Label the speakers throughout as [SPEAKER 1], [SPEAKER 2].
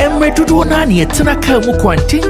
[SPEAKER 1] Emre tudo nani etina ka mu kwantin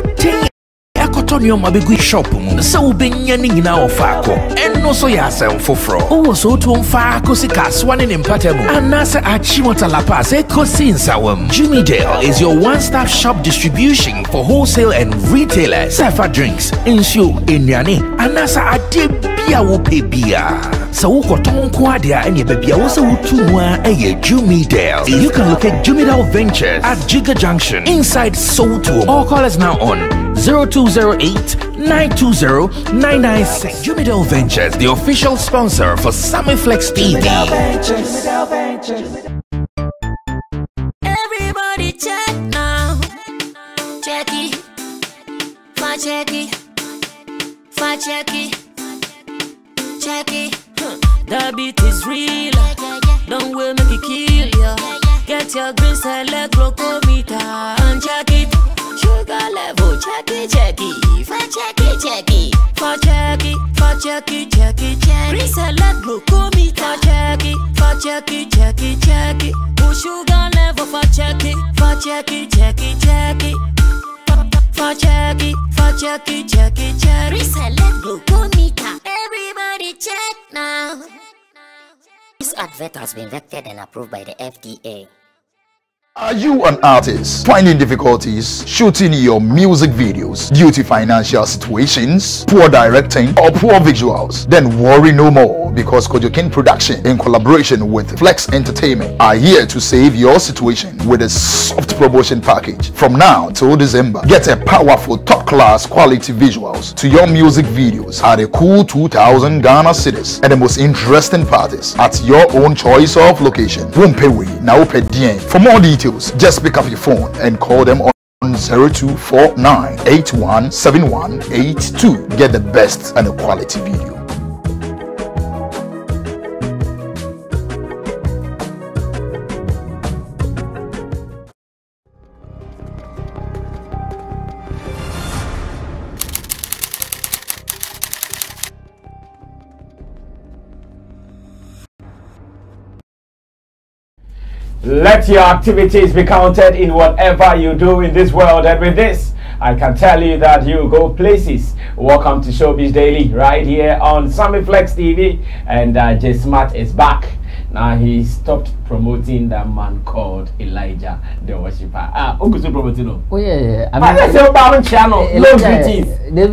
[SPEAKER 1] Akotonyo mabegui shop mu se ubenya ni nyina ofako enno so ya asem foforo o so to mfa si kaswa ne mpatamu anase achimota la pass ekosi nsawam. Jimmy Dale is your one-stop shop distribution for wholesale and retailers. Safa drinks, insure, enyane, anasa ade bia wo pebia. So ukoton kwadia enye bebia wo se utumwa eye Jimmy Dale. You can locate Jimmy Dale Ventures at Giga Junction inside Soto. All call us now on 0208-920-996. Jimmy Dale Ventures, the official sponsor for Sammy Flex TV.
[SPEAKER 2] Everybody check now. Check it. Check it. Check it. Check it. The beat is real. Don't wait, make it kill ya. Get your green select glucometer and check it. Sugar level, check it. Check it. Check it. Check it. Check it. Check it. Check it. Green select glucometer. Check it. Check it. Check it. Check it. Push sugar level for check it. Check it. Check it. Check it. Check it. Check it. Check it. Check it. Select glucometer. Everybody check now. This advert has been vetted and approved by the FDA.
[SPEAKER 3] Are you an artist finding difficulties shooting your music videos due to financial situations, poor directing, or poor visuals? Then worry no more, because Kotoko Production in collaboration with Flex Entertainment are here to save your situation with a soft promotion package. From now till December, get a powerful top-class quality visuals to your music videos at a cool 2,000 Ghana cedis, and the most interesting parties at your own choice of location. Won't pay we now pay DN. For more details, just pick up your phone and call them on 0249817182. Get the best and a quality video.
[SPEAKER 4] Let your activities be counted in whatever you do in this world, and with this, I can tell you that you go places. Welcome to Showbiz Daily, right here on Sammy Flex TV, and J Smart is back. Now he stopped promoting that man called Elijah the Worshipper. Ogusu promoting.
[SPEAKER 5] Oh yeah.
[SPEAKER 4] I mean, say about channel, no greetings, no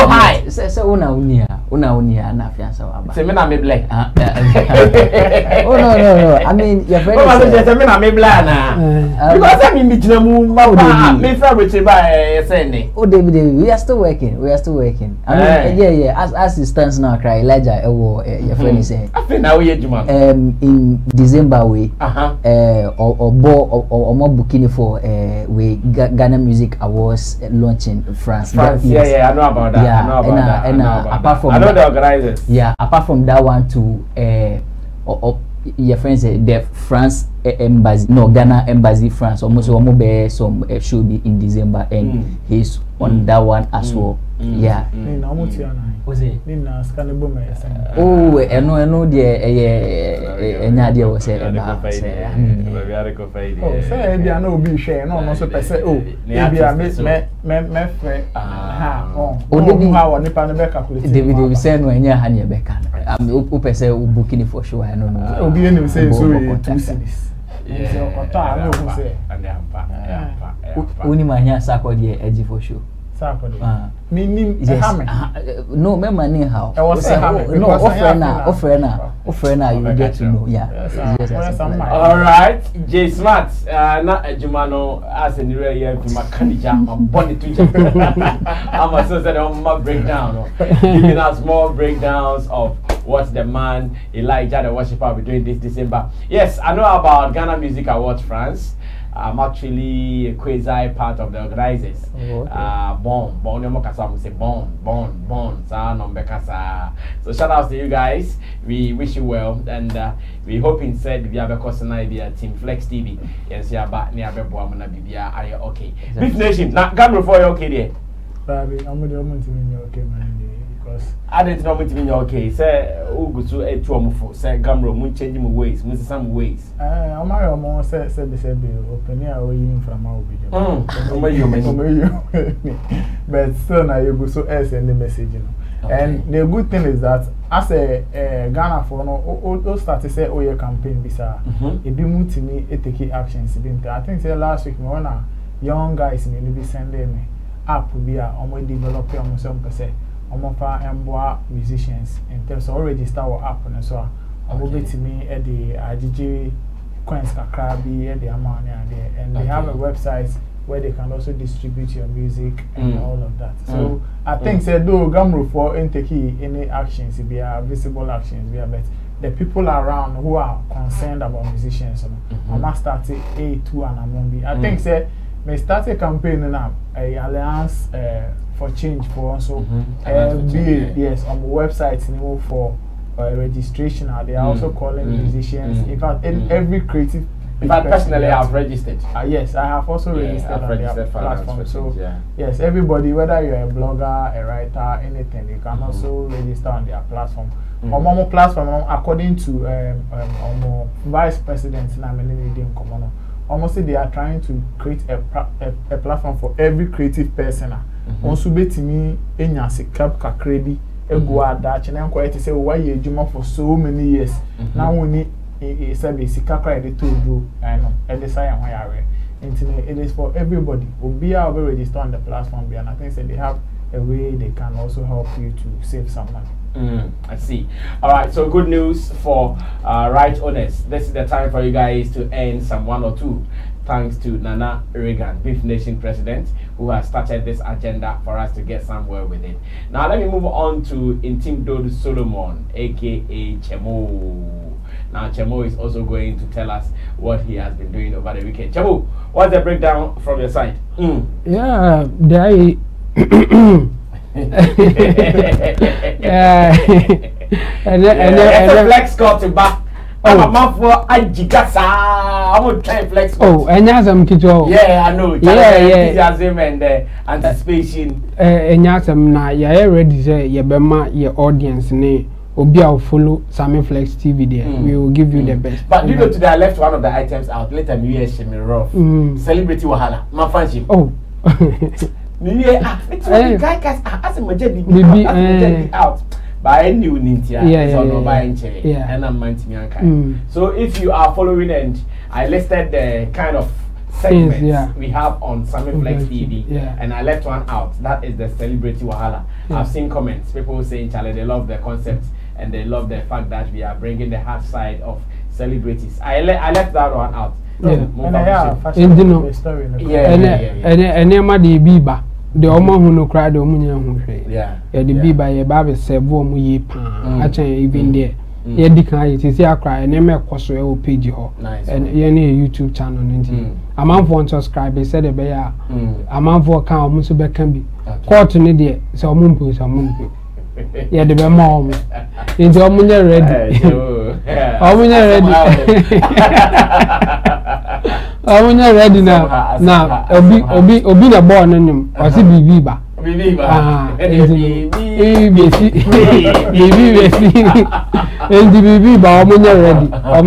[SPEAKER 4] hi.
[SPEAKER 5] Say una unia na fiansa waba.
[SPEAKER 4] Say me na me black.
[SPEAKER 5] Oh no. I mean your friend.
[SPEAKER 4] Oh, say me na me black na. Because I mean me jina mu mama me friend with by send.
[SPEAKER 5] Oh David, we are still working. I mean yeah. As it stands now, cry Elijah. Your friend is saying.
[SPEAKER 4] I think now we juma.
[SPEAKER 5] In December we or more booking for we Ghana Music Awards launching in France.
[SPEAKER 4] Yeah, I know about that.
[SPEAKER 5] Yeah,
[SPEAKER 4] I know about that.
[SPEAKER 5] Apart from
[SPEAKER 4] I know the organizers.
[SPEAKER 5] Yeah, apart from that one to your friends the France embassy, no Ghana embassy France. Almost some should be in December, and he's on that one as well. Yeah. Was it?
[SPEAKER 6] Oh,
[SPEAKER 5] I know the was said about.
[SPEAKER 6] Oh, say I know be share no so per se. Oh, maybe I me
[SPEAKER 5] David will send when you hand your back. I'm up say booking for sure. I don't know.
[SPEAKER 6] Oh, be any say so 2 cities.
[SPEAKER 5] Only my hair circle the edge for sure.
[SPEAKER 6] Meaning
[SPEAKER 5] no, me money how.
[SPEAKER 6] No,
[SPEAKER 5] offer now, you will get to know. Yeah.
[SPEAKER 4] All right, J Smart, not a Jumano as a new year to my Kani jam, I'm body to jam. I'm a so on my breakdown, giving us more breakdowns of what the man Elijah the Worshipper will be doing this December. Yes, I know about Ghana Music Awards France. I'm actually a quasi part of the organizers. So shout out to you guys. We wish you well, and we hope instead we have a person idea Team Flex TV. Yes, yeah, but near the Boamana Bibia. Are you okay? Beef Nation, now come before you okay there.
[SPEAKER 6] Baby, I'm going to okay, man. because
[SPEAKER 4] I didn't know what you okay. Say, who go to a two say, Gamro, mun change my ways, mun some ways.
[SPEAKER 6] My mom said open here away from our video. But still, now you go so send the message, you know. And the good thing is that as a Ghana for no, start to say, oh, your campaign, bisa. It be moved to me, it take actions. I think say last week, one young guys may be sending me app will be a develop your some percent. Musicians in terms of register our app and so on. Will be to me at the IGG coins Kakrabi at the amount there, and they have a website where they can also distribute your music and all of that. So I think say though Gamro for take any actions, it be visible actions, but the people around who are concerned about musicians, I must start A2 and among I think say may start a campaign now, a alliance for change for also yes on the website for registration. They are also calling musicians. In fact, every creative.
[SPEAKER 4] In fact, personally, I've registered.
[SPEAKER 6] Yes, I have also registered on their platform. So yes, everybody, whether you're a blogger, a writer, anything, you can also register on their platform. On my platform, according to Vice President Sammy, almost they are trying to create a platform for every creative person. Also, bet me in club kakrebi, a Dutch, and I'm quite to say why you jump for so many years. Now we need a service, credit to do, I know, and the side why I it is for everybody. Will be able to register on the platform, and I think that they have a way they can also help you to save some money.
[SPEAKER 4] I see. All right, so good news for right owners. This is the time for you guys to earn some 1 or 2. Thanks to Nana Reagan, Beef Nation president, who has started this agenda for us to get somewhere with it. Now let me move on to Intim Dodu Solomon, aka Chemo. Now Chemo is also going to tell us what he has been doing over the weekend. Chemo, what's the breakdown from your side?
[SPEAKER 7] Yeah,
[SPEAKER 4] and flex got to back. I'm a for Agigasa. I'm going to try flex.
[SPEAKER 7] Oh, and yes, I'm Kito.
[SPEAKER 4] Yeah, I know. Enthusiasm and anticipation.
[SPEAKER 7] And yes, I'm not. Yeah, ready. Say, your Bema, your audience, ne. Obia will follow Sammy Flex TV there. We will give you the best.
[SPEAKER 4] But do you know today I left one of the items out. Later, me hear Shemi Rough. Celebrity Wahala. My friendship.
[SPEAKER 7] Oh.
[SPEAKER 4] Me it's guy as a major out. By new Nintia, and I'm minding. So if you are following and I listed the kind of segments we have on Sammy Flex TV, and I left one out. That is the Celebrity Wahala. I've seen comments, people saying, Charlie, they love the concept and they love the fact that we are bringing the hard side of celebrities. I left that one out.
[SPEAKER 7] The Omo who no cry, the Omunia who the be by a baby said, Wom ye pan, actually, even there. Yeah, decline it is a cry, and never coso page ho. And any YouTube channel. A man for subscribe, said a bear. A man for account, Musuba can be. Caught in idiot, so Mumpu, some Mumpu. Yeah, the mom. It's Omunia ready. Omunia ready. I'm not ready now. Now, Obi the born in him. Or see Biba. Ah, Bibi. I'm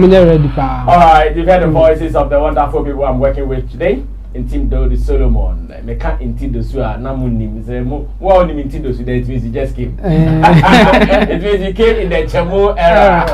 [SPEAKER 7] not ready.
[SPEAKER 4] Alright, you've heard the voices of the wonderful people I'm working with today. In Team Dodu Solomon, me can't intend to swear. Namunim, say more only intend to swear. It means he just came. It means he came in the Chemo era.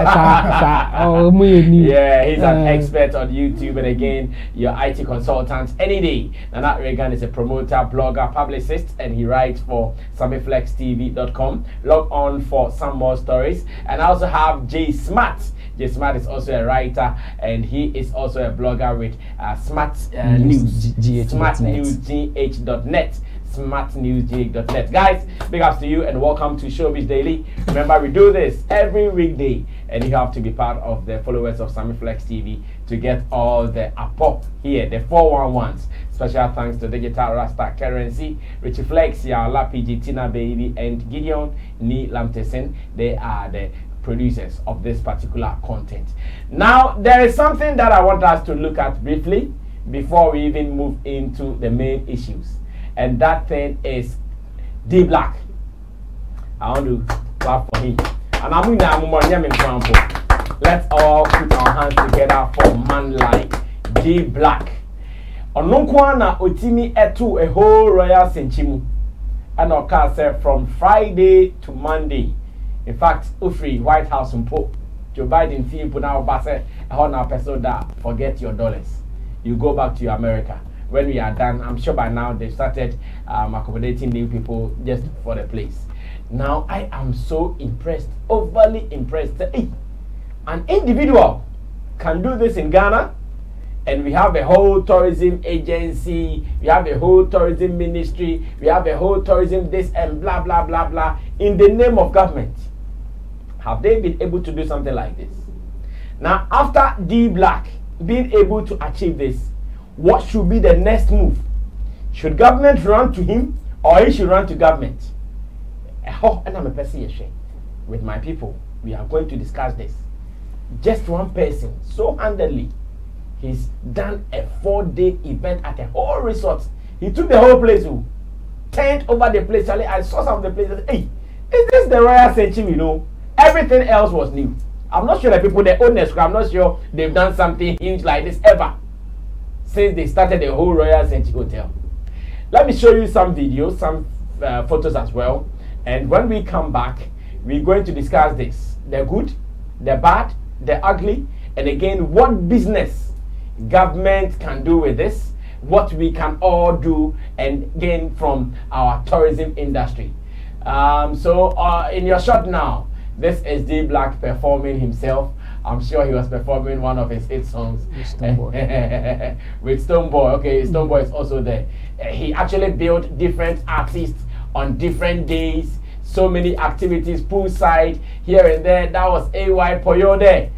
[SPEAKER 4] Yeah, he's an expert on YouTube, and again, your IT consultant any day. Nana Reagan is a promoter, blogger, publicist, and he writes for SammyFlexTV.com. Log on for some more stories, and I also have J Smart. J Smart is also a writer, and he is also a blogger with Smart News. SmartNewsGH.net. SmartNewsGH.net. Guys, big ups to you and welcome to Showbiz Daily. Remember, we do this every weekday, and you have to be part of the followers of Sammy Flex TV to get all the APOP here, the 411s. Special thanks to Digital Rasta Currency, Richie Flex, Yala PG Tina Baby, and Gideon Ni Lamtesen. They are the producers of this particular content. Now, there is something that I want us to look at briefly before we even move into the main issues, and that thing is DBlack. I want to clap for him. And I'm going to let's all put our hands together for man like DBlack. Onunkwana otimi etu a whole royal senchimu. And Oka said from Friday to Monday. In fact, Ufri White House mpo Joe Biden fee put now basse a whole episode that forget your dollars. You go back to your America. When we are done, I'm sure by now they've started accommodating new people just for the place. Now I am so impressed, overly impressed. Hey, an individual can do this in Ghana, and we have a whole tourism agency, we have a whole tourism ministry, we have a whole tourism this and blah blah blah blah in the name of government. Have they been able to do something like this? Now, after DBlack being able to achieve this, what should be the next move? Should government run to him, or he should run to government? Oh, and I'm a person with my people. We are going to discuss this. Just one person, so handily, he's done a 4-day event at a whole resort. He took the whole place, turned over the place. I saw some of the places. Hey, is this the Royal Century? You know, everything else was new. I'm not sure that people, the owners, I'm not sure they've done something huge like this ever since they started the whole Royal Century Hotel. Let me show you some videos, some photos as well. And when we come back, we're going to discuss this. The good, the bad, the ugly, and again, what business government can do with this, what we can all do and gain from our tourism industry. So in your shot now, this is DBlack performing himself. I'm sure he was performing one of his hit songs with Stoneboy. Okay, Stoneboy is also there. He actually built different artists on different days. So many activities, poolside, here and there. That was AY Poyo there.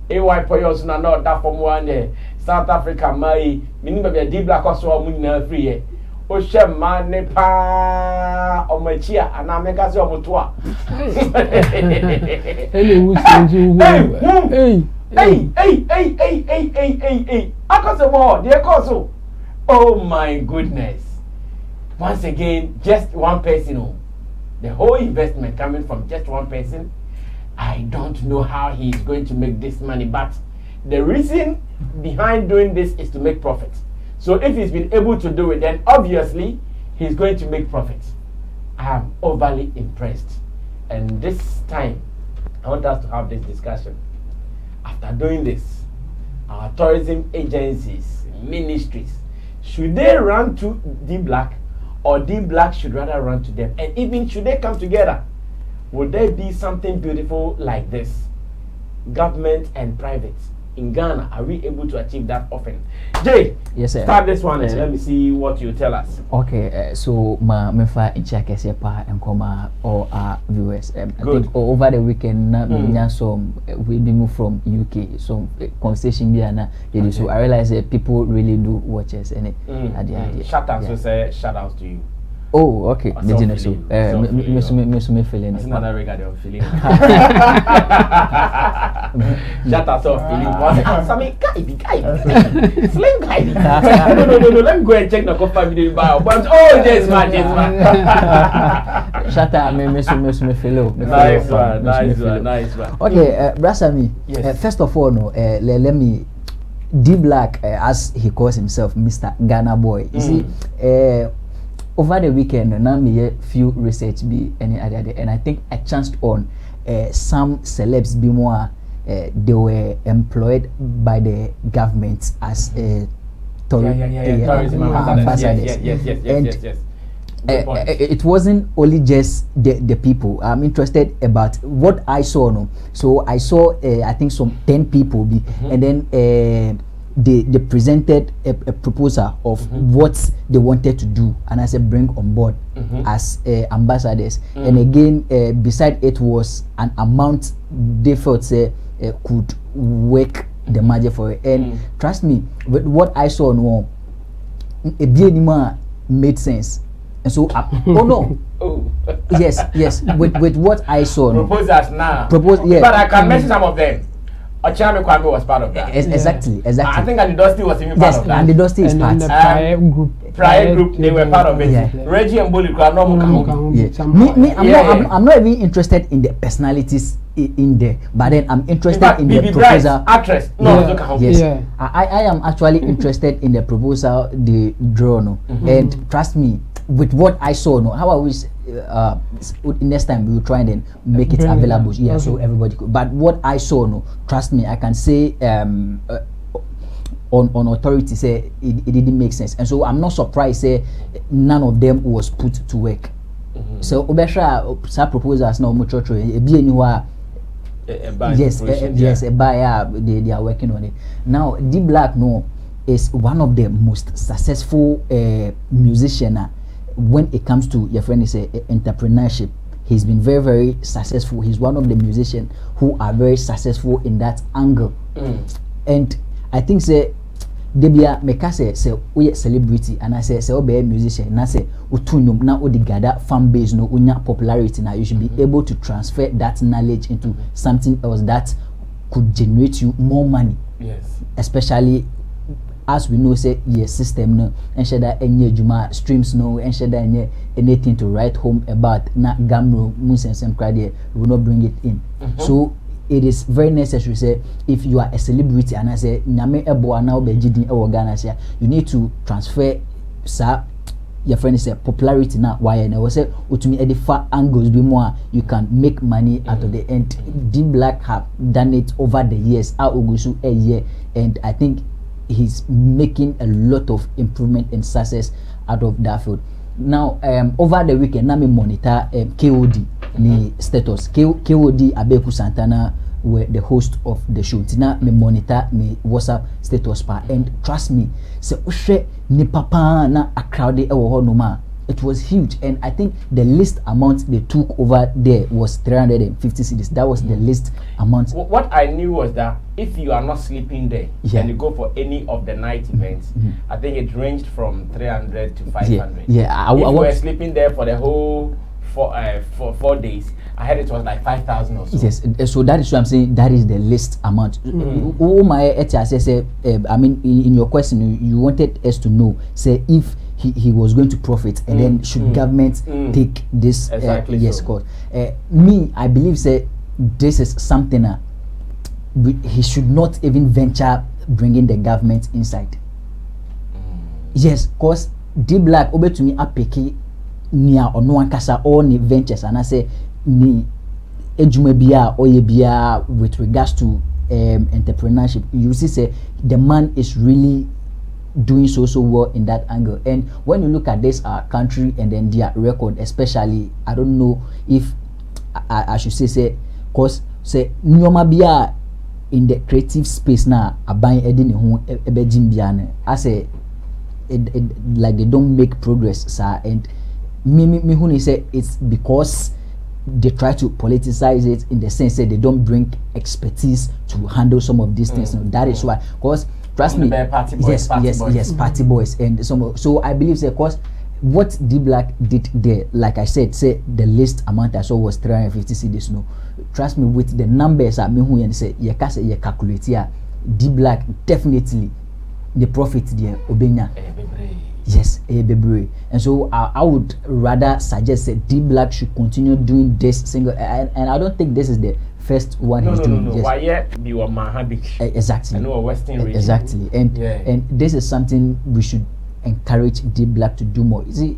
[SPEAKER 4] AY Poyo is not that from one there. South Africa, my minimum DBlack also free. Oshe mane pa omechia anameka se omotoa. Hey. Akoso dear Koso. Oh my goodness. Once again, just one person. The whole investment coming from just one person. I don't know how he is going to make this money, but the reason behind doing this is to make profit. So if he's been able to do it, then obviously he's going to make profit. I am overly impressed. And this time, I want us to have this discussion. After doing this, our tourism agencies, ministries, should they run to DBlack, or DBlack should rather run to them? And even should they come together, would there be something beautiful like this? Government and private. In Ghana, are we able to achieve that often? Jay,
[SPEAKER 5] yes, sir.
[SPEAKER 4] Start this one and let me see what you tell us.
[SPEAKER 5] Okay, so my mefa inchake sepa and koma all our viewers. I think over the weekend we moved from UK, so conversation biana. So I realize that people really do watch us and
[SPEAKER 4] shout out to say shout out to you.
[SPEAKER 5] Oh, okay. Me feeling.
[SPEAKER 4] It's not a regular feeling. Shut us off, feeling. Sammy, guy. Slim guy. No. Let me go and check the coffee video bio. But oh, yes, man.
[SPEAKER 5] Shut up, me fellow.
[SPEAKER 4] Nice one.
[SPEAKER 5] Okay, Brasami. Yes. First of all, let me. DBlack, as he calls himself, Mr. Ghana Boy. You see, over the weekend, now me a few research be any other day, and I think I chanced on some celebs be more. They were employed by the government as tourism ambassadors. Yes. It wasn't only just the people. I'm interested about what I saw. No, so I saw I think some 10 people be, and then. They presented a proposal of what they wanted to do, and I said bring on board as ambassadors. And again, beside it was an amount they felt could work the magic for it. And trust me, with what I saw, no, it made sense. And so, yes, with what I saw,
[SPEAKER 4] proposals now.
[SPEAKER 5] Yes.
[SPEAKER 4] But I can mention some of them. Ochame Kwame was part of that.
[SPEAKER 5] Exactly.
[SPEAKER 4] I think Andy Dusty was even part of that.
[SPEAKER 5] Andy Dusty is part.
[SPEAKER 4] Prior group, they were part of it. Yeah. Reggie and Bully Crowd,
[SPEAKER 5] I'm not even interested in the personalities in there, but then I'm interested in the proposal.
[SPEAKER 4] Actress,
[SPEAKER 5] I am actually interested in the proposal they draw, and trust me, with what I saw, how I wish next time we will try and then make it available, so everybody could. But what I saw, trust me, I can say on authority say it didn't make sense, and so I'm not surprised say none of them was put to work. So obesha sa proposals now much yes, a buyer they are working on it now. DBlack is one of the most successful musician when it comes to your friend is entrepreneurship. He's been very, very successful. He's one of the musicians who are very successful in that angle. And I think say Debia meka say we celebrity and I say we musician na say utunum na odi gather fan base no unya popularity now you should be able to transfer that knowledge into something else that could generate you more money.
[SPEAKER 4] Yes.
[SPEAKER 5] Especially as we know say yes system no ensure that any juma streams no ensure that anything to write home about na gamro musensem cry there we will not bring it in. So it is very necessary say if you are a celebrity and I say nyame ebo na obejidi e wo Ghana say you need to transfer sa your friend say popularity na why na we say utumi edifa angles be more you can make money out of the end. DBlack have done it over the years ogusu a year, and I think he's making a lot of improvement and success out of that field. Now over the weekend na me monitor KOD ni status. KOD Abeku Santana were the host of the show. Tina me monitor me WhatsApp status pa, and trust me, se ushe ni papa na a crowd it was huge, and I think the least amount they took over there was 350 cedis. That was the least amount.
[SPEAKER 4] What I knew was that if you are not sleeping there and you go for any of the night events, I think it ranged from 300 to 500.
[SPEAKER 5] If
[SPEAKER 4] you were sleeping there for the whole 4 days, I heard it was like 5,000 or so.
[SPEAKER 5] Yes, so that is what I'm saying. That is the least amount. I mean, in your question, you wanted us to know, say if he was going to profit, and then should government take this?
[SPEAKER 4] Exactly.
[SPEAKER 5] Yes, course. Me, I believe say this is something he should not even venture bringing the government inside. Yes, cause DBlack obe to me apeki niya ono ankasa all ni ventures, and I say ni ejume biya oye biya with regards to entrepreneurship. You see say the man is really doing so well in that angle. And when you look at this country and then their record, especially, I don't know if I should say cause say nyoma biya in the creative space now aban edini ho ebejim biya I say like they don't make progress, sir. And me who say it's because they try to politicize it in the sense that they don't bring expertise to handle some of these things. That is why, because trust me, party boys, and so I believe that because what DBlack did there, like I said, say the least amount I saw was 350 cedis. No, trust me, with the numbers me who and say you calculate here, DBlack definitely the profit there obenya. Yes, and so I would rather suggest that DBlack should continue doing this single, and I don't think this is the first one he's doing.
[SPEAKER 4] No. Why yet be what
[SPEAKER 5] exactly.
[SPEAKER 4] I know a Western region.
[SPEAKER 5] Exactly, and this is something we should encourage DBlack to do more. You see,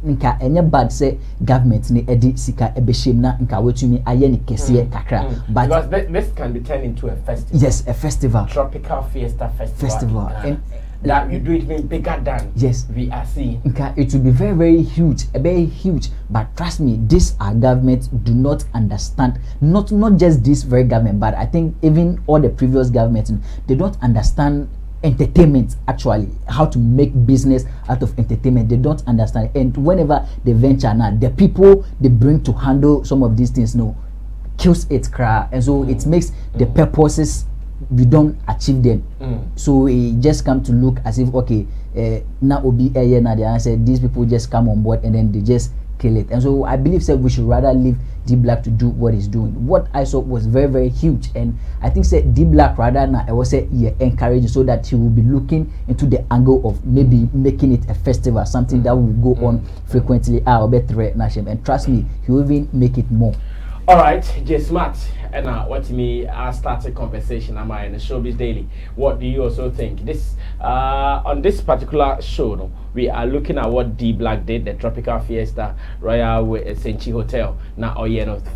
[SPEAKER 5] nka any bad say government ni edi sika ebeshim na nka wetumi aye ni kese kakra, but
[SPEAKER 4] because this can be turned into a festival.
[SPEAKER 5] Yes, a festival.
[SPEAKER 4] Tropical Fiesta festival. And that you do it even bigger than we are seeing.
[SPEAKER 5] It will be very, very huge, very huge. But trust me, this our government do not understand. Not just this very government, but I think even all the previous governments, they don't understand entertainment, actually, how to make business out of entertainment. They don't understand. And whenever they venture now, the people they bring to handle some of these things kills it, and so it makes the purposes we don't achieve them. So it just come to look as if okay, now obi now they said these people just come on board and then they just kill it. And so I believe that we should rather leave DBlack to do what he's doing. What I saw was very, very huge, and I think said DBlack rather now I was say encouraging so that he will be looking into the angle of maybe making it a festival, something that will go on frequently. And trust me, he will even make it more.
[SPEAKER 4] All right, J Smart, and what me I started conversation am I in the Showbiz Daily. What do you also think? This on this particular show, no, we are looking at what DBlack did, the Tropical Fiesta Royal Senchi Hotel. Now,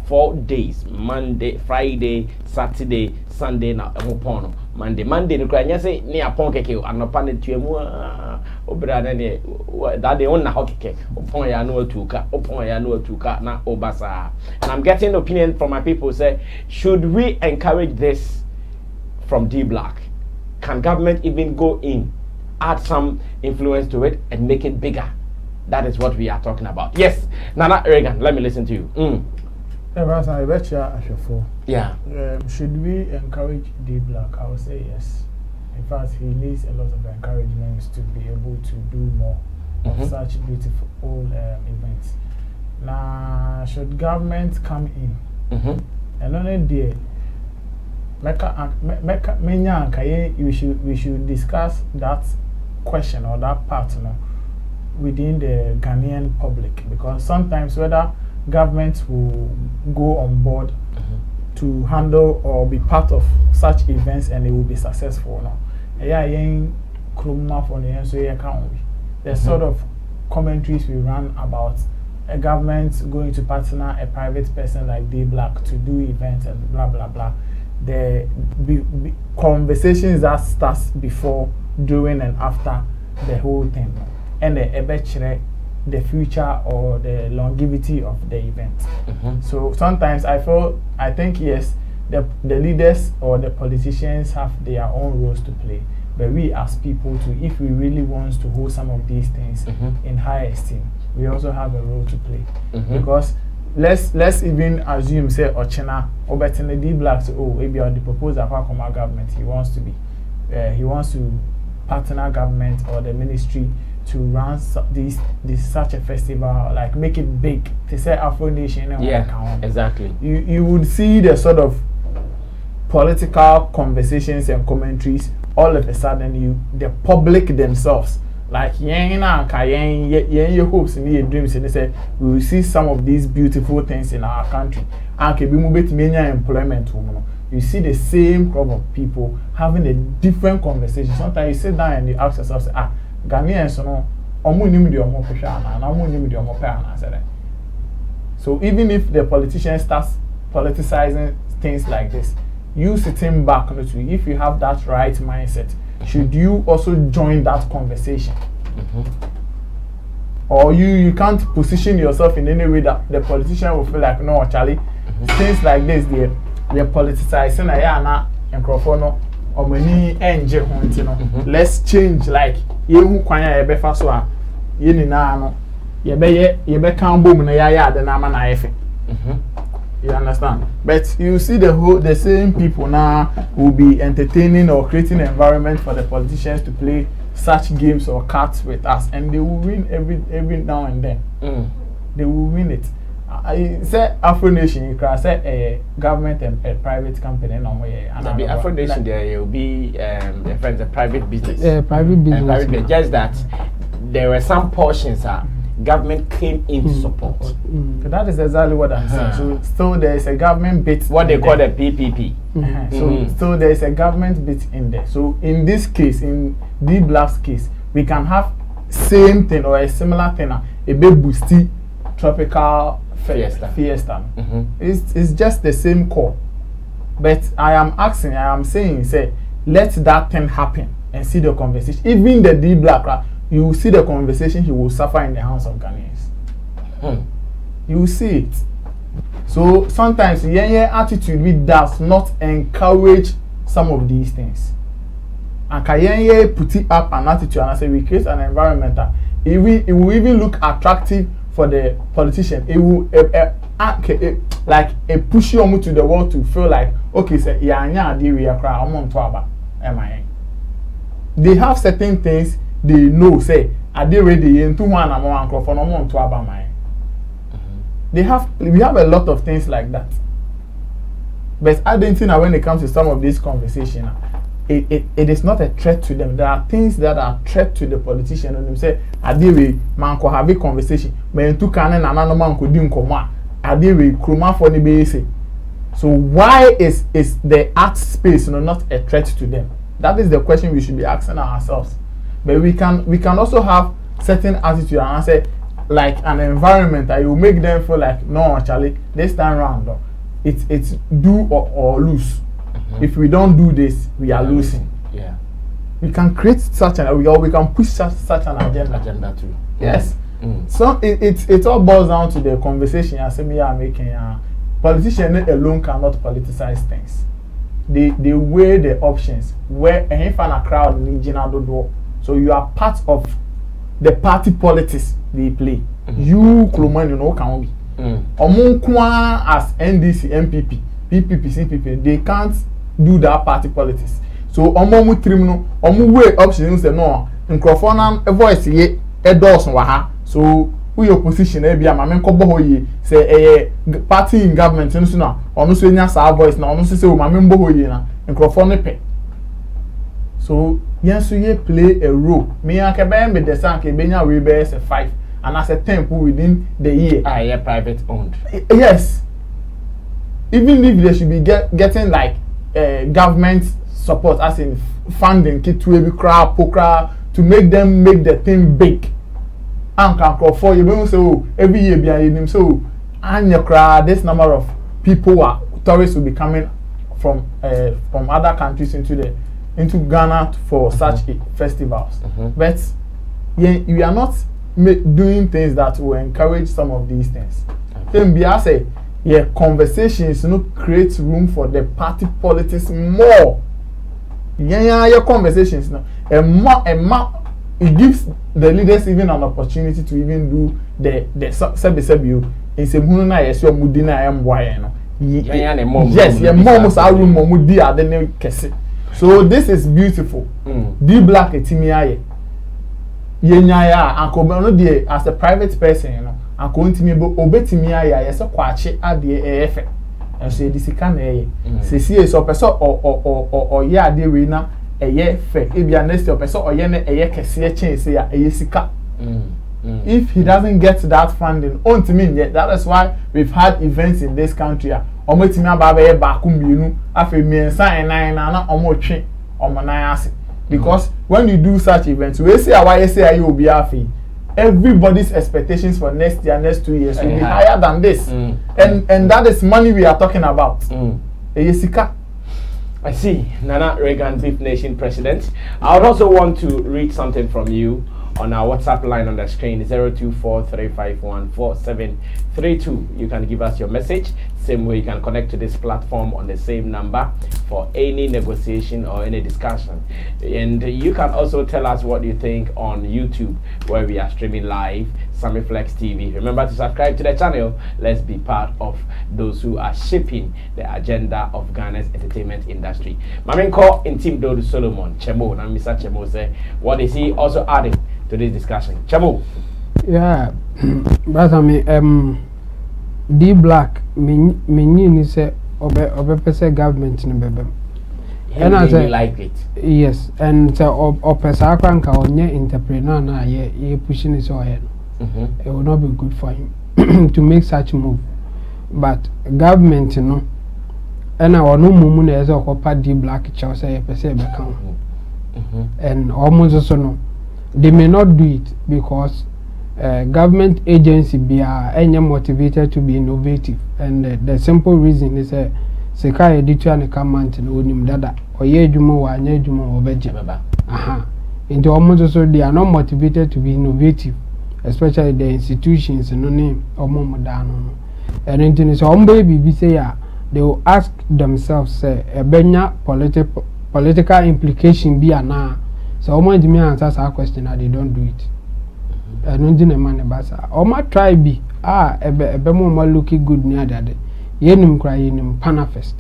[SPEAKER 4] 4 days: Monday, Friday, Saturday, Sunday. Now, Monday, no cranya say ni apon keke anopa ne tuemu obra na ne that day on na hokeke opon ya no atuka na obasa. And I'm getting opinion from my people say, should we encourage this from DBlack? Can government even go in, add some influence to it and make it bigger? That is what we are talking about. Yes, Nana Reagan, let me listen to you. Yeah.
[SPEAKER 6] Should we encourage DBlack? I would say yes. In fact, he needs a lot of encouragement to be able to do more of such beautiful events. Now, should government come in? And only there, we should discuss that question or that part, within the Ghanaian public, because sometimes whether government will go on board to handle or be part of such events and it will be successful. The sort of commentaries we run about a government going to partner a private person like DBlack to do events and blah blah blah. The conversations that starts before, during, and after the whole thing, and the future or the longevity of the event. So sometimes I think yes, the leaders or the politicians have their own roles to play, but we as people too, if we really want to hold some of these things in high esteem, we also have a role to play. Because let's even assume say Ochena or better DBlack say, oh, maybe on the proposal from our government he wants to partner government or the ministry to run such a festival, like make it big, to say Afro Nation.
[SPEAKER 4] Yeah, exactly.
[SPEAKER 6] You would see the sort of political conversations and commentaries. All of a sudden, the public themselves, like yen hopes and your dreams, and they say we will see some of these beautiful things in our country. And we move it to employment. You see the same crowd of people having a different conversation. Sometimes you sit down and you ask yourself, Ghanaians, so even if the politician starts politicizing things like this, you sitting back, if you have that right mindset, should you also join that conversation? Or you can't position yourself in any way that the politician will feel like, no, Charlie, things like this, they're politicizing, or many angel hunting. Let's change, like you kwanya ebe fa so a ye ni na no ye be kan bom na ya de na ma na efe. You understand? But you see the same people now will be entertaining or creating an environment for the politicians to play such games or cards with us, and they will win every now and then. They will win it. I say Afro Nation, you can say a government and a private company. And
[SPEAKER 4] be Afro Nation, there will be a private business.
[SPEAKER 7] Private business.
[SPEAKER 4] Just that there were some portions that government came in to support.
[SPEAKER 6] So that is exactly what I'm saying. So there is a government bit.
[SPEAKER 4] What they call the PPP.
[SPEAKER 6] So there is a government bit in there. So in this case, in DBlack's case, we can have same thing or a similar thing. A bit boosty tropical Fiesta. It's just the same core. But I am saying, say, let that thing happen and see the conversation. Even the DBlack, you will see the conversation he will suffer in the hands of Ghanaians. You will see it. So sometimes attitude does not encourage some of these things. And Kayenye put it up an attitude and I say we create an environment that it will even look attractive for the politician. It will like a push you to the world to feel like, okay, say they have certain things they know, say are they ready into one amount for no to we have a lot of things like that. But I don't think that when it comes to some of these conversations, it is not a threat to them. There are things that are threat to the politician. And they say, "Adiwe man ko have a conversation. Men tu kanen anano man ko di nkoma. Adiwe kroma for the base." So why is the art space not a threat to them? That is the question we should be asking ourselves. But we can also have certain attitude and answer like an environment that will make them feel like, no, actually this time round it's do or lose. If we don't do this, we are losing. Yeah, we can create such an we can push such an agenda too. Yes. So it all boils down to the conversation Sammy are making. Politicians alone cannot politicize things. They weigh the options. Where a crowd in do. So you are part of the party politics they play. You Kloman, you know, can be. Omunkwa as NDC, MPP, PPP, CPP, they can't do that party politics. So omu trimno, omu weigh options say no. Microphone a voice ye a dozen waha. So who your position be a man kobohoye say a party in government no na ono so nya sa voice na ono so say o mamen bohoye na microphone pe. So yes we play a role. Me anke be the sank be nya we be say 5 and as a 10 within the year. Yeah, private owned. Yes. Even if they should be getting like government support as in funding to every crowd poker to make them make the thing big. And can for you so every year behind him so and your crowd this number of people are tourists will be coming from other countries into Ghana for such festivals. But you are not doing things that will encourage some of these things. Then be say conversations create room for the party politics more. Your conversations it gives the leaders even an opportunity to even do the sebi in some na yes your mudina no. Yes, your mom was our room mudi adene kese. So this is beautiful. DBlack etimiaye. Yenyaya anko no de as a private person, you know, anko ntimi obetimiaye yes kwache ade efe. And so disika na eye. Se so person or ye ade we na eye fe ebia next person or ye na eye kese chance ya eye sika. If he doesn't get that funding, that is why we've had events in this country. Because when you do such events, we say everybody's expectations for next year, next 2 years will be higher than this. And that is money we are talking about.
[SPEAKER 4] I see. Nana Reagan, Beef Nation President. I would also want to read something from you on our WhatsApp line on the screen, 0243514732. You can give us your message. Same way you can connect to this platform on the same number for any negotiation or any discussion. And you can also tell us what you think on YouTube, where we are streaming live, Sammy Flex TV. Remember to subscribe to the channel. Let's be part of those who are shaping the agenda of Ghana's entertainment industry. Mamenko in Team Dodu Solomon, Chemo, and Mr. Chemo say, what is he also adding to this discussion? Chemo.
[SPEAKER 7] Yeah, but I mean, DBlack, me say, obe government in bebe.
[SPEAKER 4] And I say, like it.
[SPEAKER 7] Yes, and so opesa kwanka onye entrepreneur na ye pushing it so ahead. It will not be good for him to make such move. But government, you know, and our no mumu na ezo okopa DBlack chow say pese be kan. And almost also no, they may not do it because government agency be motivated to be innovative, and the simple reason is seka editor and command no onim dada oye adwuma wa anya adwuma obeje into almost also they are not motivated to be innovative, especially the institutions no name omomodano no. And into so baby say they will ask themselves say ebenya political implication be na so omo me answer that question and they don't do it. And no man basa oma try be ebe mo looking good near that day. Yenim cry yenim Panafest.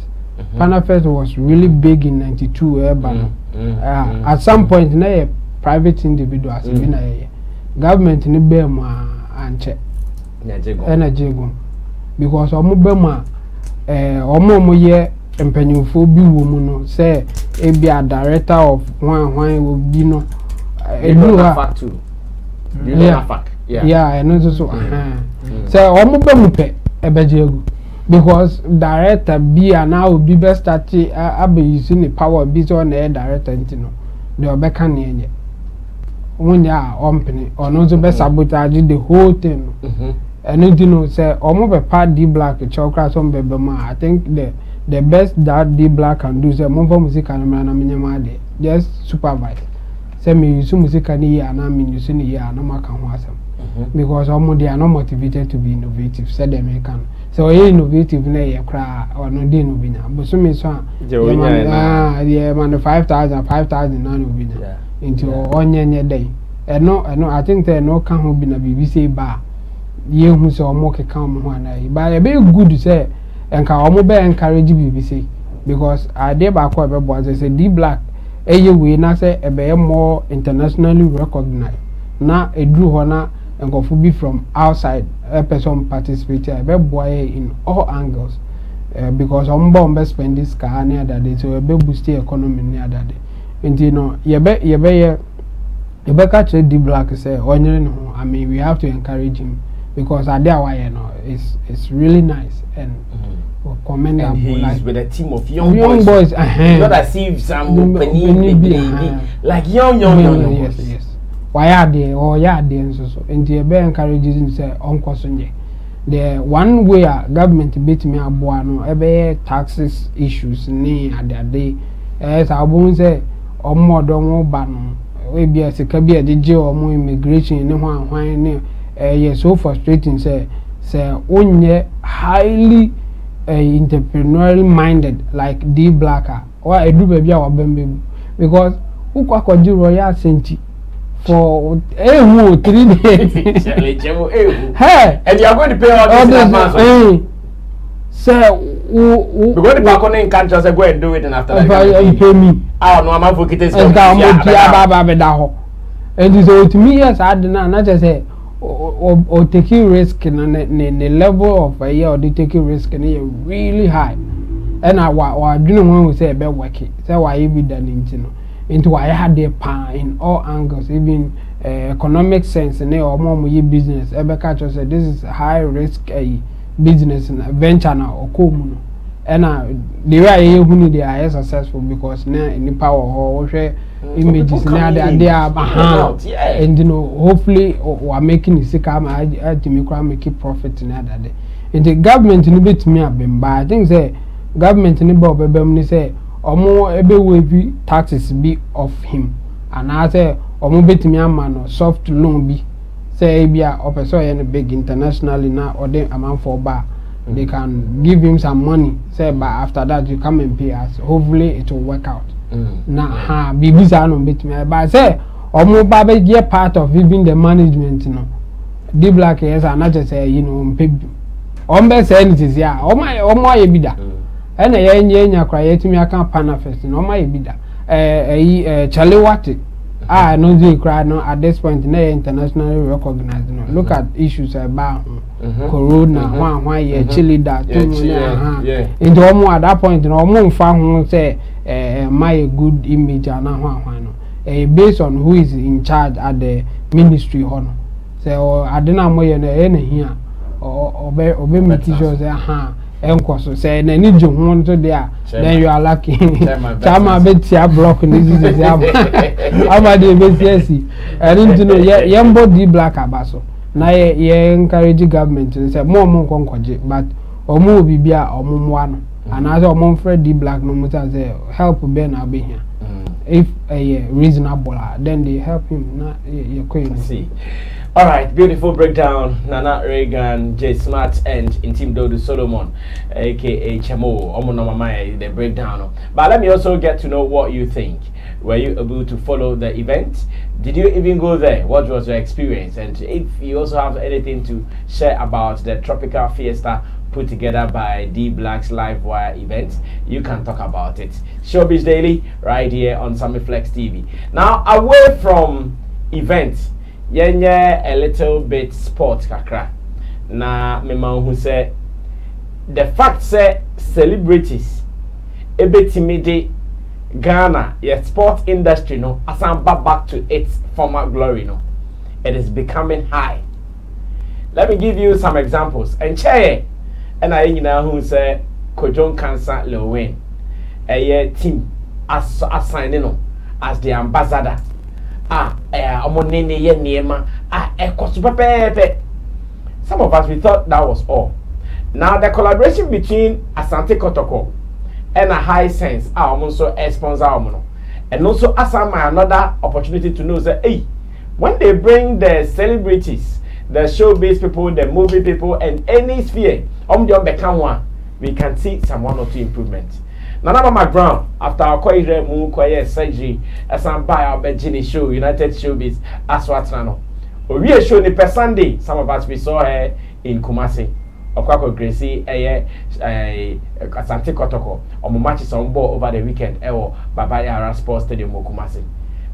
[SPEAKER 7] Panafest was really big in 92 at some point na private individuals been government ni be mo anche energy go because omubema omo ye empenyufo bi wo mu no say e be a director of one will be no yeah and also so omubemu pe ebejegu because director be and now be best start abe using the power be so na director ntino the obeka na enye omunya ompene ono so be sabotage the whole thing and you know say omo be part DBlack chokra so be ma I think the best that DBlack can do say mo for music and na menyama de just supervise say me use music and here na me use ni here na maka ho asem because omo they are not motivated to be innovative say them can so innovative na ye kra ono dey no binya but so me so yeah man 5,000 na no binya into onyenye day no I think there no can ho bi na BBC ba ye hu so omo ke kan mo ho na ba e be good say enka omo be encourage BBC because I dey back ko be bo say DBlack eye we na say e be more internationally recognized na edru ho na enkofu be from outside a person participate be boy in all angles because ombo spend this car near that day so be boost the economy near that day and you know you be catch DBlack say onye no I mean we have to encourage him because idea why you know it's really nice and commendable.
[SPEAKER 4] And he's
[SPEAKER 7] like,
[SPEAKER 4] with a team of young boys. Not as if some like young.
[SPEAKER 7] Yes. Why are they or and so and the be encourages him say uncle Sunday. The one way government beat me abuano ebe taxes issues ni ade as abun say omo mo ba no we be sika bi eje omo immigration ni hwan ni yes so frustrating say onye highly entrepreneurial minded like DBlack or edu baby our bembe because who kwakoji royal senti for 3 days. Hey,
[SPEAKER 4] and you are going to pay all this advance.
[SPEAKER 7] So
[SPEAKER 4] we're going to back on in country say go and do it and after that
[SPEAKER 7] you pay me.
[SPEAKER 4] I no am advocate
[SPEAKER 7] and so to me yes I not just say or taking risk in the level of a year or taking risk in really high and I do when we say about working so why you be done into I had the pan in all angles even economic sense and or more business ever catch say this is high risk business and venture now or cool and the way you they are successful because now in the power or images now they are and you know hopefully we are making it sick make it profit in that day and the government in bit me but I think say government in the say omo ebe we be taxes be of him and I say omo bit me man soft loan be say bia opeso big internationally now or them amount for bar they can give him some money say but after that you come and pay us hopefully it will work out na BBC no bit me but say omo ba be part of even the management you know DBlack yes and not just say you know ombe say it is ya omo ye bida and nya kra yetimi aka panafest no ma ye bida chale wate no dey cry no at this point na internationally recognized no look at issues about corona one year chile that into omo at that point no omo mfa ho say my good image and no based on who is in charge at the ministry honor so adena moye na here obe make sure say enkoso say na ni jehun to there then you are lucky chama betia block this is ama dey betiasi and you know yembo DBlack abaso na ye encourage government say more nkonkoje but omo bibia omo moa no and as omo friend DBlack no muta say help ben abe here if reasonable then they help him na ye queen
[SPEAKER 4] see. All right, beautiful breakdown. Nana Reagan, J Smart, and Intim Dodo Solomon, aka Chamo. Omonomamai, the breakdown. But let me also get to know what you think. Were you able to follow the event? Did you even go there? What was your experience? And if you also have anything to share about the Tropical Fiesta put together by DBlack's Livewire event, you can talk about it. Showbiz Daily, right here on Sammy Flex TV. Now, away from events, yenye a little bit sport kakra na me man who say the fact say celebrities ebetimide Ghana, your sport industry, no, as I'm back to its former glory, no, it is becoming high. Let me give you some examples. And Che, and I know who say Kojon Cancer Lewin, a team as signing as the ambassador. Omonene ye niema, ekosupepepe. Some of us we thought that was all. Now the collaboration between Asante Kotoko and a high sense also a sponsor and also asama another opportunity to know that hey, when they bring the celebrities, the showbiz people, the movie people, and any sphere we can see some 1 or 2 improvements. Nana McBROWN after our surgery as I'm by our Virginia show United Showbiz as what we show ni per Sunday. Some of us we saw her in Kumasi. Okwako Gracie Asante Kotoko on matches on board over the weekend Baba Yara Sports Stadium Kumasi.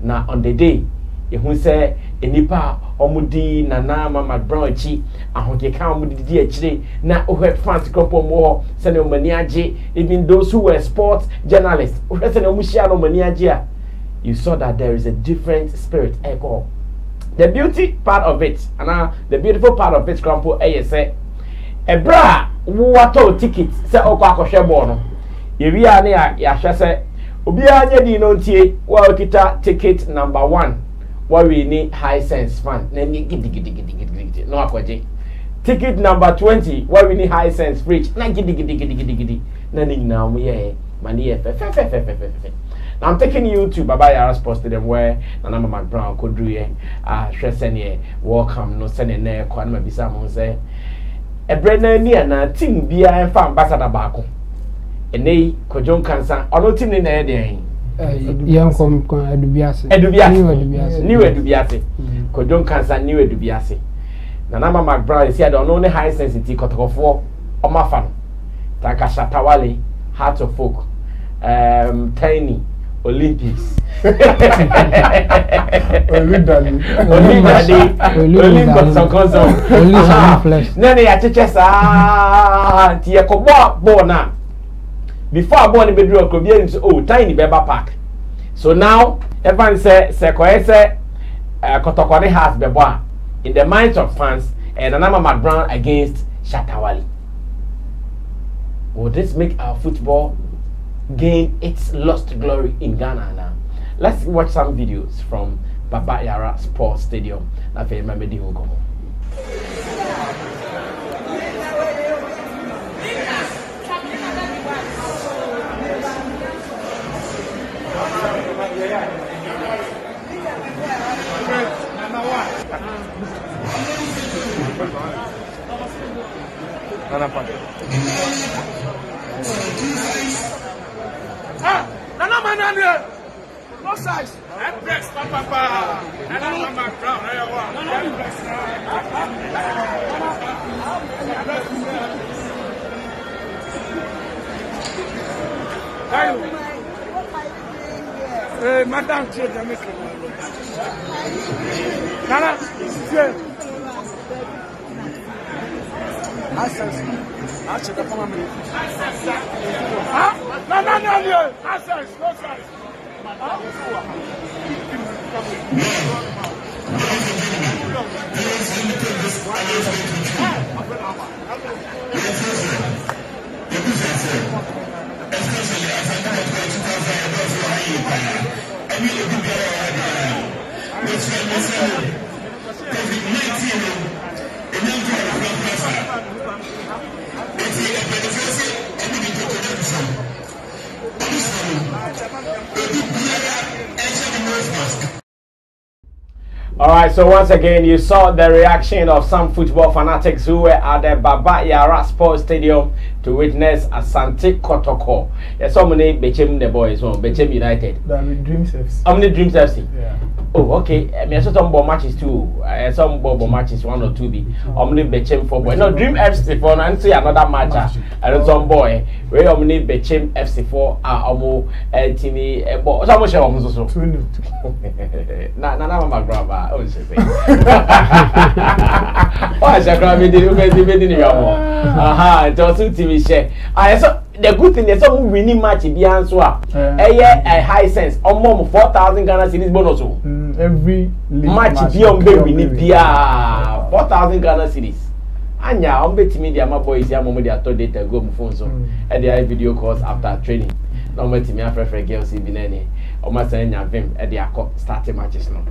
[SPEAKER 4] Now on the day you say enipa omudi Nana McBROWN chi ahoke ka omudi di achire na ohwe fans kropo mo se ne omani age, even those who were sports journalists ohwe se ne omuhia no omani age a, you saw that there is a different spirit echo. The beauty part of it and the beautiful part of it krompo say ebra wato ticket se okwa akohwe ball no yewia ne ya hwe se obi anya di no ntie wa okita ticket number 1 wa we need high sense fan na ni gidi no akwaje. Ticket number 20 wa we need high sense fridge na gidi na ni na mu ye mani ye fe. Now I'm taking you to Baba Yara Sports Stadium where Nana McBROWN could do ye Shresenie welcome no send ne kwa na bisa mo say e brena ni na team bia en fa ambassador baako enei Kojon Cancer ono team ni na ye den
[SPEAKER 7] yan kom Edubiase
[SPEAKER 4] new Edubiase Kojon Cancer new Edubiase Nana McBROWN see the ono ne high sensitivity Kotoko omafa no Takashatawale Heart of Folk Tiny Olympics Nene ya cheche sa ti ekobo ball na before ball ni bedru okrobia ni oh Tiny Beba Park. So now everyone say Kotoko has bebo in the minds of fans and Nana McBROWN against Shatawale. Will this make our football gain its lost glory in Ghana now? Let's watch some videos from Baba Yara Sports Stadium. Na fe mamedi ho komo.
[SPEAKER 8] Nana manane no size and press papa Nana McBROWN hey madam che de make Nana access ache da kama mimi no access no size
[SPEAKER 4] Alright, so once again, you saw the reaction of some football fanatics who were at the Baba Yara Sports Stadium to witness Asante Kotoko. Yes, so many Bechem the boys, Bechem United.
[SPEAKER 6] Dreams FC.
[SPEAKER 4] How many Dreams FC?
[SPEAKER 6] Yeah.
[SPEAKER 4] Oh, okay. I saw some ball matches too. I saw ball matches 1 or 2 be. How many Bechem for boy? No, Dream FC for and see another match. And some boy. Where how many Bechem FC for? Omo Tini. But some more share omo so. Na McBROWN. Oh, say. Oh, I say grab me the ni yamo. Aha, just 2 TV me share. I saw the good thing is some winning match be answer. A high sense. Almost 4,000 Ghana cedis bonus.
[SPEAKER 6] Every
[SPEAKER 4] match be on be winning bia 4,000 Ghana cedis. Anya on bet me the my boys ya momo dia third date go my phone so. And they have video calls after training. No bet me after girls be nene. Almost anya vim at the starting matches now.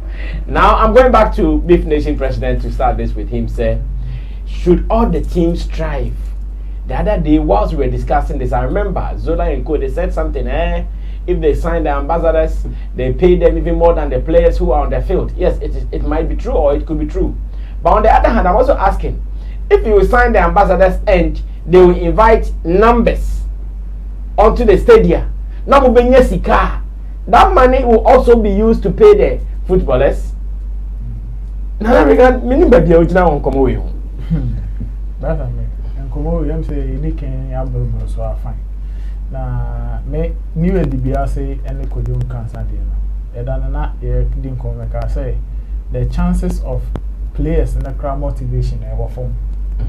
[SPEAKER 4] Now I'm going back to Beef Nation president to start this with him say, should all the teams strive? The other day whilst we were discussing this, I remember Zola and Co, they said something, if they sign the ambassadors, they pay them even more than the players who are on the field. Yes, it might be true or it could be true. But on the other hand, I'm also asking, if you sign the ambassadors and they will invite numbers onto the stadium, that money will also be used to pay the footballers. Now we got many baby original on come away.
[SPEAKER 6] That's amazing. And come away, I'm saying you can have bubbles so fine. Now me new DBlack say any could you cancer there. And na didn't come make I say the chances of players in the crowd motivation ever form.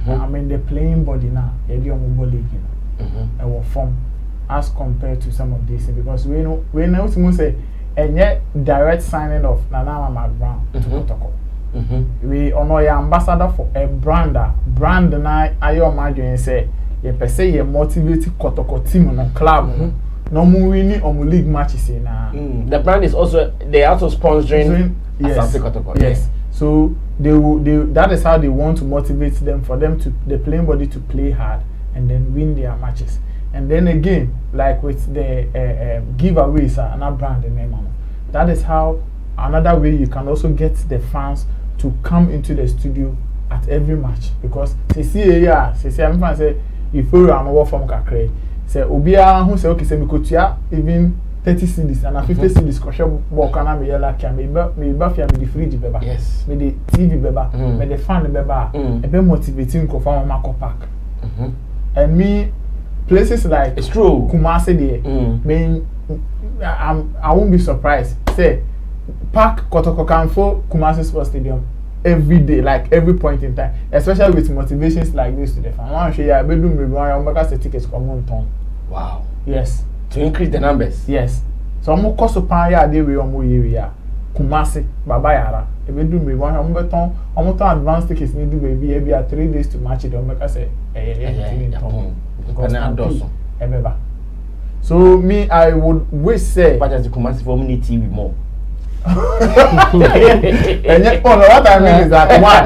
[SPEAKER 6] I mean the playing body now, you do mobile league, ever form. As compared to some of these, because we know to say and yet direct signing of Nana McBROWN to Kotoko. We honor your ambassador for a brand and I imagine say you per se you motivate Kotoko team on a club no more winning on league matches in
[SPEAKER 4] the brand is also they also sponsoring Kotoko.
[SPEAKER 6] Yes. So they that is how they want to motivate them for them to the playing body to play hard and then win their matches. And then again, like with the giveaways, another brand name. That is how another way you can also get the fans to come into the studio at every match, because they see I'm say if you are more from Kakre, say Obia who say okay, say Mikotia even 30 CDs and 50 CDs koshe walk and me like me buff me the fridge beba, yes, me the TV beba, me the fan beba, e be motivating ko fa ma pack. And me places like
[SPEAKER 4] it's true
[SPEAKER 6] Kumasi there, I won't be surprised. Say, park Kotoko Kanfo Kumasi Sports Stadium every day, like every point in time, especially with motivations like this to the fan. I want to show you a bedroom review. I'm going to tickets come on ton.
[SPEAKER 4] Wow.
[SPEAKER 6] Yes.
[SPEAKER 4] To increase the numbers.
[SPEAKER 6] Yes. So I'm going to pay ya de we omo area Kumasi Baba Yara. A bedroom review. I'm going to advance tickets need to be 3 days to match it. I'm going to say, so me, I would wish say,
[SPEAKER 4] but as the commercial for me TV more.
[SPEAKER 6] And yet, what I mean is that one,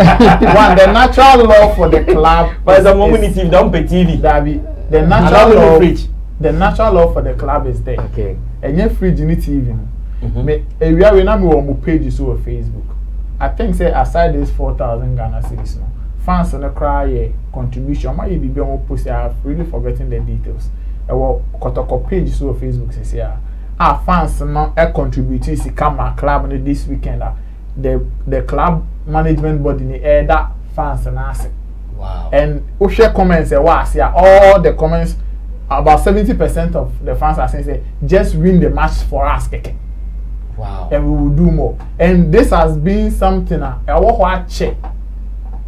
[SPEAKER 6] the natural law for the club.
[SPEAKER 4] But the moment TV don't pay TV,
[SPEAKER 6] the natural law for the club is there.
[SPEAKER 4] Okay.
[SPEAKER 6] And yet, fridge in TV. Me, we are now on pages over Facebook. I think say aside this 4,000 Ghana cedis now. Fans on the cry contribution. Might be on post. I have really forgotten the details. Our Kotoko page so Facebook says here. Our fans now contribute to come club this weekend. The club management body in the air that fans and ask.
[SPEAKER 4] Wow. And
[SPEAKER 6] we share comments. All the comments about 70% of the fans are saying say just win the match for us.
[SPEAKER 4] Wow.
[SPEAKER 6] And we will do more. And this has been something I want to check.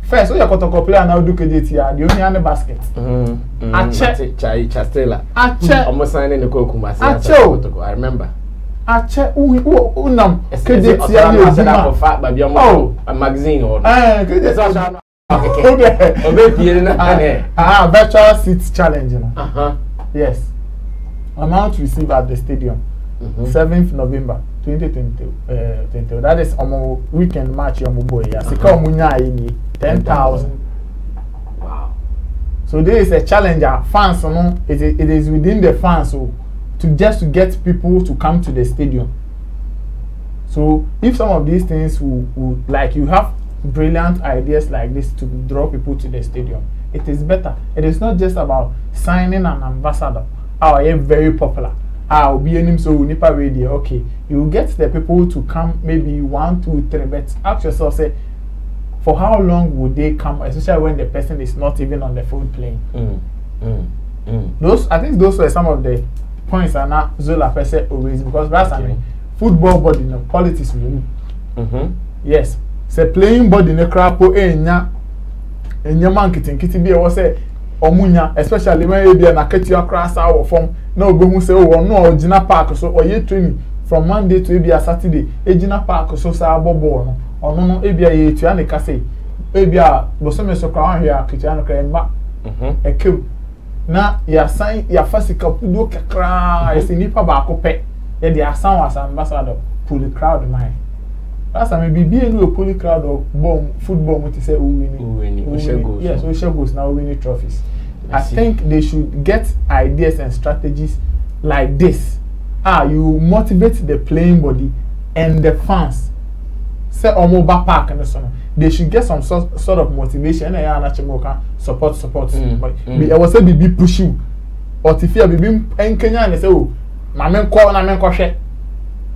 [SPEAKER 6] First, we are Kotoko player now do KJT. The only on the basket. I check.
[SPEAKER 4] Chastela.
[SPEAKER 6] I check.
[SPEAKER 4] Almost signing the Kokumasi. I remember.
[SPEAKER 6] I check. Unam.
[SPEAKER 4] KJT. For but a magazine or.
[SPEAKER 6] Virtual seats challenge. Yes. Amount received at the stadium. 7th November 2020. That is our weekend match. Boy, 10,000.
[SPEAKER 4] Wow.
[SPEAKER 6] So there is a challenge. Fans, it is within the fans to get people to come to the stadium. So if some of these things will like you have brilliant ideas like this to draw people to the stadium, it is better. It is not just about signing an ambassador. I am very popular. I'll be in him so nipa radio. Okay, you get the people to come maybe 1, 2, 3, but ask yourself, say, for how long would they come, especially when the person is not even on the field playing? I think those were some of the points are not Zola per se always, because that's I mean football body no politics really. Yes, say playing body no crap enya man kitty be was say omunya especially when you be na ketia class our form na obehu say oh no original park so oye training from Monday to be a Saturday original park so sa bobo no ono no e bia ye tua ne ka say e bia bosome so kwa hia ketia no kra ma ekem na ya sign ya fasika pudo kakra esi nipa ba ko pe ye dia asan was ambassador pull the crowd man. That's maybe no pony crowd or bomb football what say yes, we shall go now winning trophies. I think they should get ideas and strategies like this. You motivate the playing body and the fans. Say Omoba Park and so on. They should get some sort of motivation and support. But I was say be push you. Or if you be in Kenya and say oh my men call na men share.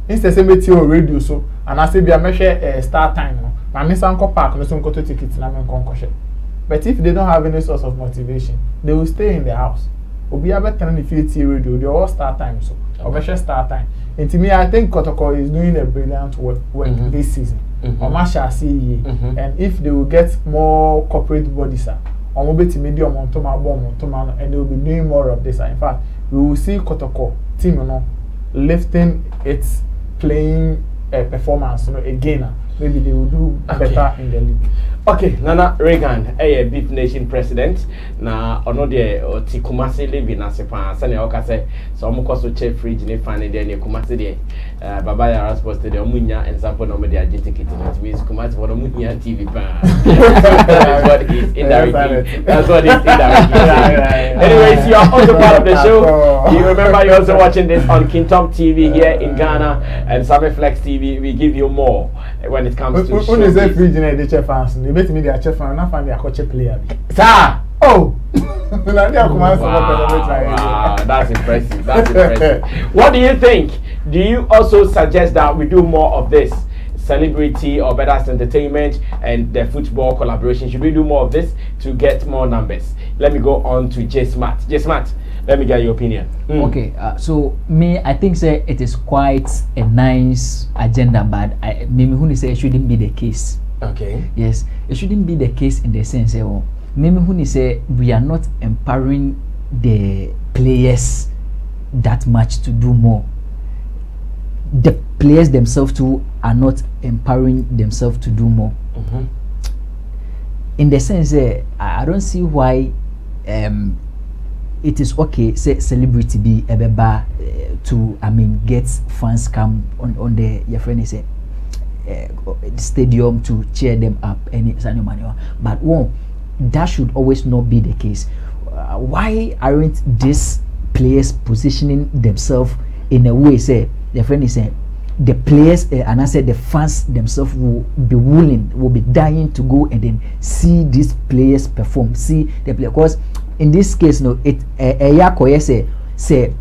[SPEAKER 6] Instead say meteo radio so and I say be a measure start time no. My miss Uncle Park no so to tickets na men share. But if they don't have any source of motivation, they will stay in the house. Obi abe turn the TV radio, they all start time so. Or measure start time. And to me, I think Kotoko is doing a brilliant work this season. Omasha see and if they will get more corporate bodies, medium and they will be doing more of this. In fact, we will see Kotoko team lifting its playing performance again. Maybe they will do better in the league.
[SPEAKER 4] Okay, Nana Reagan, a Beef Nation president. Na ono de ti Kumasi live na sepa. Sane okase so omo koso chef fridge ne fan de ne Kumasi de. Baba ya sports de omunya example no me de agent ticket na means Kumasi for omunya TV pa. That's what it is indirectly. That's what it is indirectly. Anyways, you are also part of the show. You remember you're also watching this on Kingdom TV here in Ghana and Sammy Flex TV. We give you more when it comes to
[SPEAKER 6] when is that fridge in the chef fans? They bet me they are chef and not find their coach player.
[SPEAKER 4] Sir!
[SPEAKER 6] Oh!
[SPEAKER 4] Wow, that's impressive. That's impressive. What do you think? Do you also suggest that we do more of this? Celebrity or better entertainment and the football collaboration. Should we do more of this to get more numbers? Let me go on to J Smart. J Smart, let me get your opinion.
[SPEAKER 5] Okay, so me, I think say it is quite a nice agenda, but maybe say it shouldn't be the case.
[SPEAKER 4] Okay.
[SPEAKER 5] Yes, it shouldn't be the case in the sense that maybe say we are not empowering the players that much to do more. The players themselves too are not empowering themselves to do more. In the sense that I don't see why it is okay say celebrity be a to get fans come on the your friend say stadium to cheer them up any manual, but that should always not be the case. Why aren't these players positioning themselves in a way say the friend is saying the players and I said the fans themselves will be dying to go and then see these players perform, see the player, because in this case no it say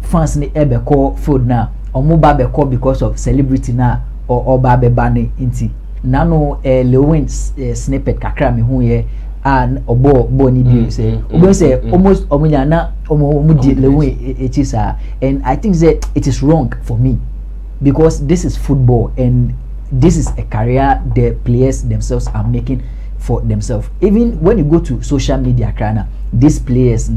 [SPEAKER 5] fans ni ebe call field now or mobile be call because of celebrity now or babe bane inti nano lewin snippet kakra me hu ye and obo ni bi say obo say almost omunya na omudi lewin etisa, and I think that it is wrong for me because this is football and this is a career the players themselves are making for themselves. Even when you go to social media, these players,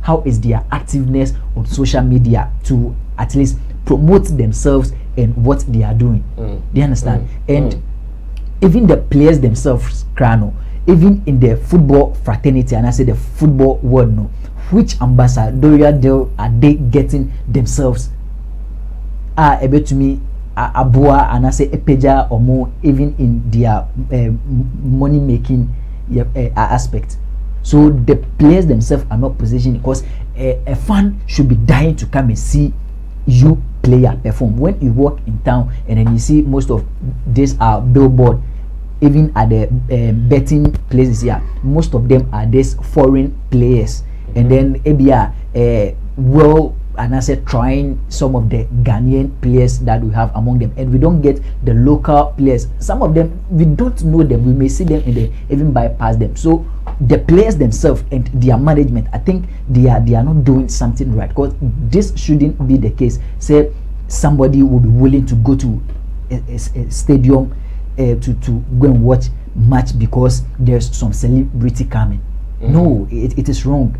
[SPEAKER 5] how is their activeness on social media to at least promote themselves and what they are doing? Do you understand? And even the players themselves, even in the football fraternity, and I say the football world, which ambassadorial are they getting themselves? Able to me. Abua and I say epeja or more even in their money making aspect. So the players themselves are not positioned because a fan should be dying to come and see you player perform. When you walk in town and then you see most of these are billboard, even at the betting places here, most of them are these foreign players, and then ABR well. And I said trying some of the Ghanaian players that we have among them, and we don't get the local players. Some of them we don't know them. We may see them and they even bypass them. So the players themselves and their management, I think they are not doing something right, because this shouldn't be the case. Say somebody will be willing to go to a stadium to go and watch match because there's some celebrity coming. No, it is wrong.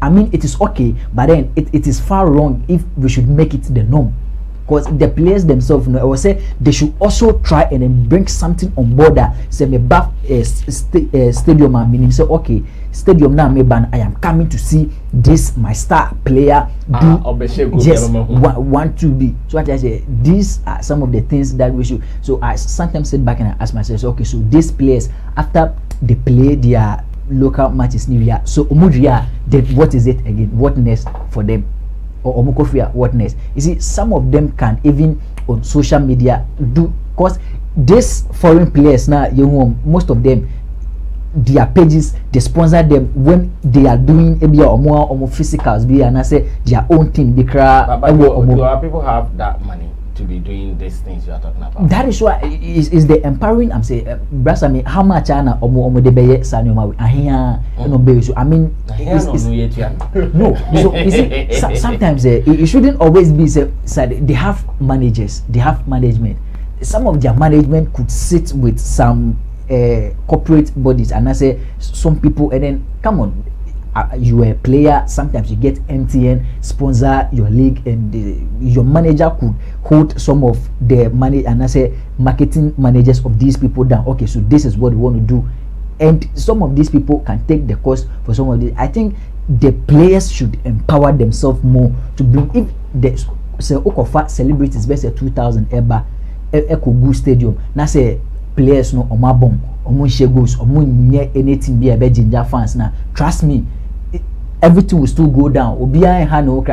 [SPEAKER 5] I mean, it is okay, but then it is far wrong if we should make it the norm. Because the players themselves, I would say they should also try and then bring something on board that say me back stadium and meaning say okay, stadium now me ban I am coming to see this my star player do just want to be. So what I say, these are some of the things that we should. So I sometimes sit back and I ask myself, okay, so these players after they play their local matches new year, so Umudria, then what is it again? What next for them? Or Omukofia, what next? You see, some of them can even on social media do, because these foreign players now, you know, most of them, their pages, they sponsor them when they are doing maybe or more physicals, be and I say their own thing.
[SPEAKER 4] But people have that money to be doing these things you are talking about?
[SPEAKER 5] That is why is the empowering. I'm saying, brother, I mean, how much ana omo de beye sanyo ma ahia no be so. I mean, no. So you see, sometimes it shouldn't always be said they have managers, they have management. Some of their management could sit with some corporate bodies and I say some people, and then come on. You are a player, sometimes you get MTN sponsor your league, and your manager could hold some of the money and I say marketing managers of these people down. Okay, so this is what we want to do, and some of these people can take the cost for some of these. I think the players should empower themselves more to bring, if the say Okofa celebrities best 2,000 eba Ekogu stadium na say players no omabom omo shegos omo nye anything be ebe ginger fans na trust me, everything will still go down. Obia ha no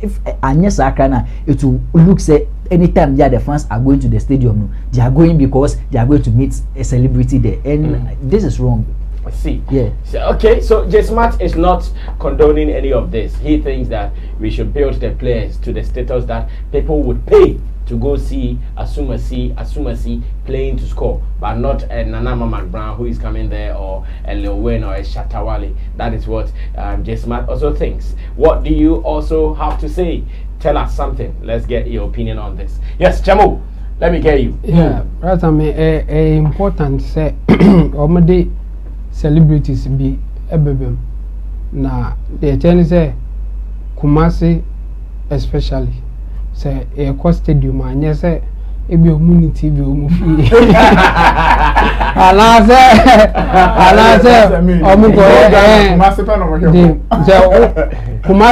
[SPEAKER 5] if anyesa aka na it will look say anytime the fans are going to the stadium, they are going because they are going to meet a celebrity there, and this is wrong.
[SPEAKER 4] I see.
[SPEAKER 5] Yeah.
[SPEAKER 4] So, okay, so J Smart is not condoning any of this. He thinks that we should build the players to the status that people would pay to go see Asumasi playing to score, but not a Nanama McBROWN who is coming there, or a Lil Wayne or a Shatawale. That is what J Smart also thinks. What do you also have to say? Tell us something. Let's get your opinion on this. Yes, Chamu, let me get you.
[SPEAKER 7] Yeah, right. I mean, important say, already celebrities be ebebem. Na the ten say Kumasi especially. Say a cost stadium and yes, a community view. I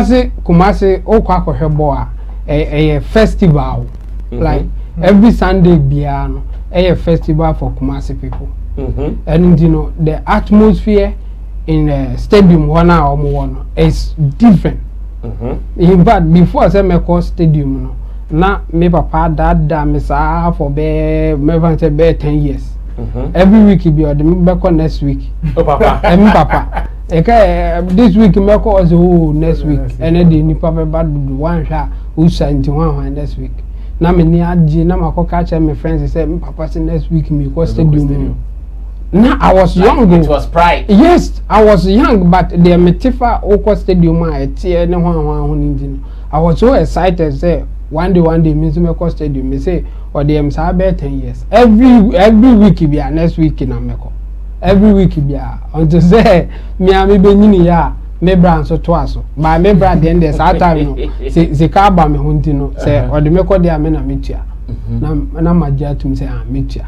[SPEAKER 7] say, Kumasi, Okwako Heboa, a festival like every Sunday, Biano, a festival for Kumasi people. And you know, the atmosphere in the stadium 1 hour or more is different. In fact, before I say me call stadium, no, na me papa dad me sa for be 10 years. Every week he be or me back next week. Oh papa, me papa. This week me call as next week, and then the papa bad one shot who sent one next week. Na me ni aji na ma catch my friends say me papa say next week me call stadium. Now I was young.
[SPEAKER 4] It was pride.
[SPEAKER 7] Yes, I was young, but the Metifa Oko Stadium, I was so excited. Say one day, Mizumeko Stadium, me say, or the MSAB 10 years. Every week be a next week in Ameko. Every week be a until say me Benini ya McBROWN so twice. By McBROWN then there's our time. Say Kaba me huntino say or the Meko de Amena Mitia. Na my dear to me say Mitia.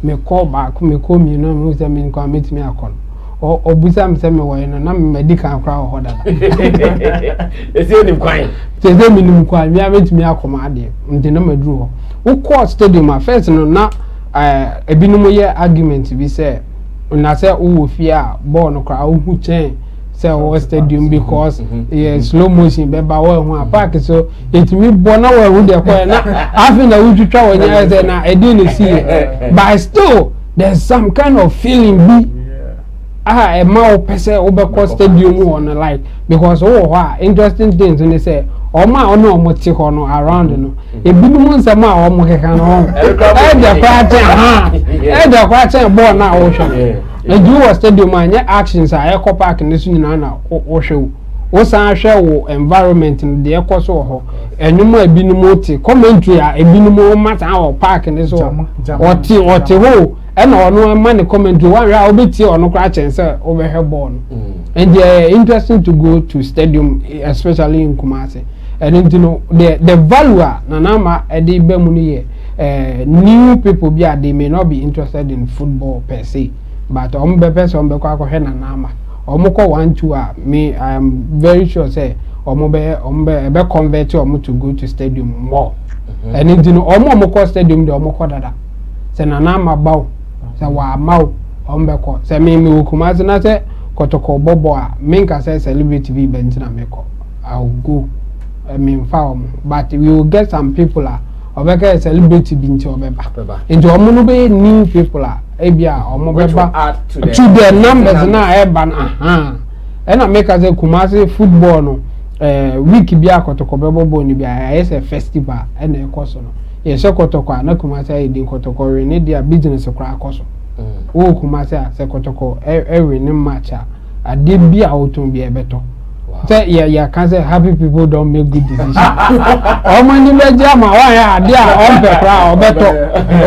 [SPEAKER 7] Me call back, me call me, no, me say me come meet me a con. Or Busam say me why no, na me medical crowd order.
[SPEAKER 4] They say him quiet.
[SPEAKER 7] They say me quiet. Me meet me a come ade. Nti no me draw. Who call stadium at first no na ebinumo ye argument be say una say who fear ball no crowd who change. Say our stadium because slow motion be ba we park so it me born now we dey call na after na we try when you say na e dey see but still there's some kind of feeling be a ma person over stadium on like because interesting things when they say o ma ono mo ti ho no around no e bi mu nsa ma o mo keka no e dey kwate ball na o hwe and you was stadium anya actions a eco park nesu nyina na o hwe o san hwe wo environment no de eco so ho enwuma ebinum oti commentary a ebinum mata o park nesu o ti ho and ono man commentary one ra obeti ono kra chance over ball and interesting to go to stadium especially in Kumasi and you know the value na nama e dey be mu ne new people bia they may not be interested in football per se but be person be kwa na nama omoko 1-2 me I am very sure say be convert to go to stadium more and you know omoko stadium de omoko dada se na nama bawo se wa mawo ombeko se me Kumasi na se Kotoko bobo a menka say celebrity be bentina meko I'll go I mean farm but we will get some people obeka celebrity bi nti obeba nti omo be new people ebia omo beba to the numbers na eba na na make us Kumasi football no week bia Kotoko bobo ni bia is a festival na ekoso no ye se Kotoko na Kumasi e din Kotoko we ne dia business kra akoso o Kumasi se Kotoko every ne match ade bia oton bia beto say yeah can say happy people don't make good decisions omo ni be jama wa ya ade a on pe kra obeto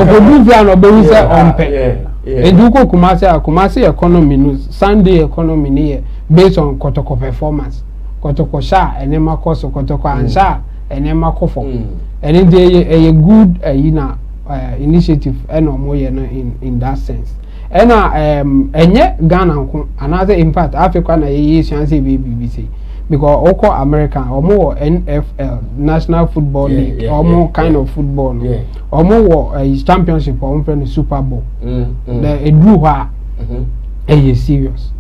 [SPEAKER 7] ogodufia no be say on pe eduko Kumasi economy no Sunday economy ni based on Kotoko performance Kotoko sha enema koso Kotoko ansha enema kofo and a good initiative and omo ye no in that sense and enye Ghana nko another in fact Africa na ye chance BBC because oko America omo NFL National Football League omo kind of football no omo championship omo friend Super Bowl the edru ha serious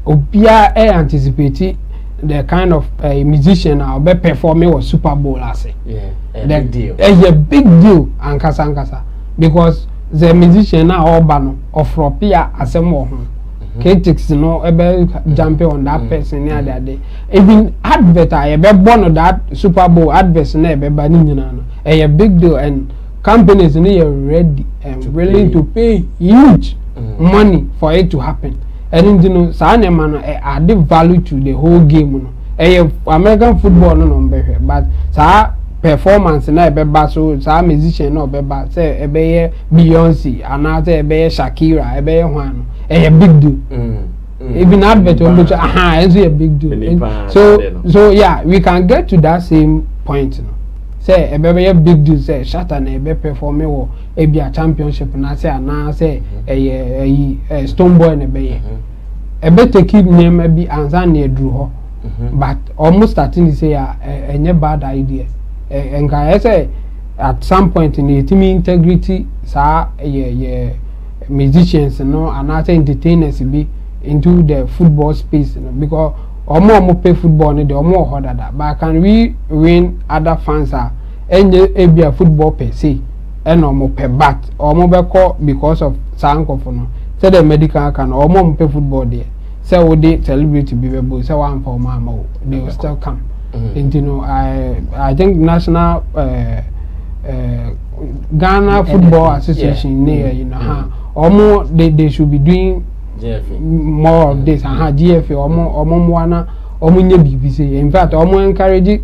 [SPEAKER 7] obia anticipate the kind of musician or be performing or Super Bowl as
[SPEAKER 4] big deal
[SPEAKER 7] a big deal ankasa because the musician na obano ofropia asemo ho critics no ebe jumping on that person near that day even advert e be born that Super Bowl advert na e be ba ni nyina no a big deal and companies ni are ready and willing to pay huge money for it to happen and you know sa na man add value to the whole game no American football no be but sa performance na ebeba so sa musician na obeba say ebeye Beyonce and say ebeye Shakira ebeye hwan a big deal even advert it's a big deal so yeah we can get to that same point no say ebeye big deal say Shatta na ebe performing wo ebia championship na say na say Stone Boy na ebeye ebe take name bi anza na edru ho but almost starting to say enye bad idea and I say at some point in the team integrity sa musicians no and other entertainers be into the football space because omo play football no the omo harder that but can we win other fans ebia football per se and omo per bat omo be call because of sanko no say the medical can omo play football there say we dey celebrity be able say one for mama they will still come. And you know, I think National Ghana Football Association you know, almost they should be doing more of this. GFA almost BBC. In fact, almost encourage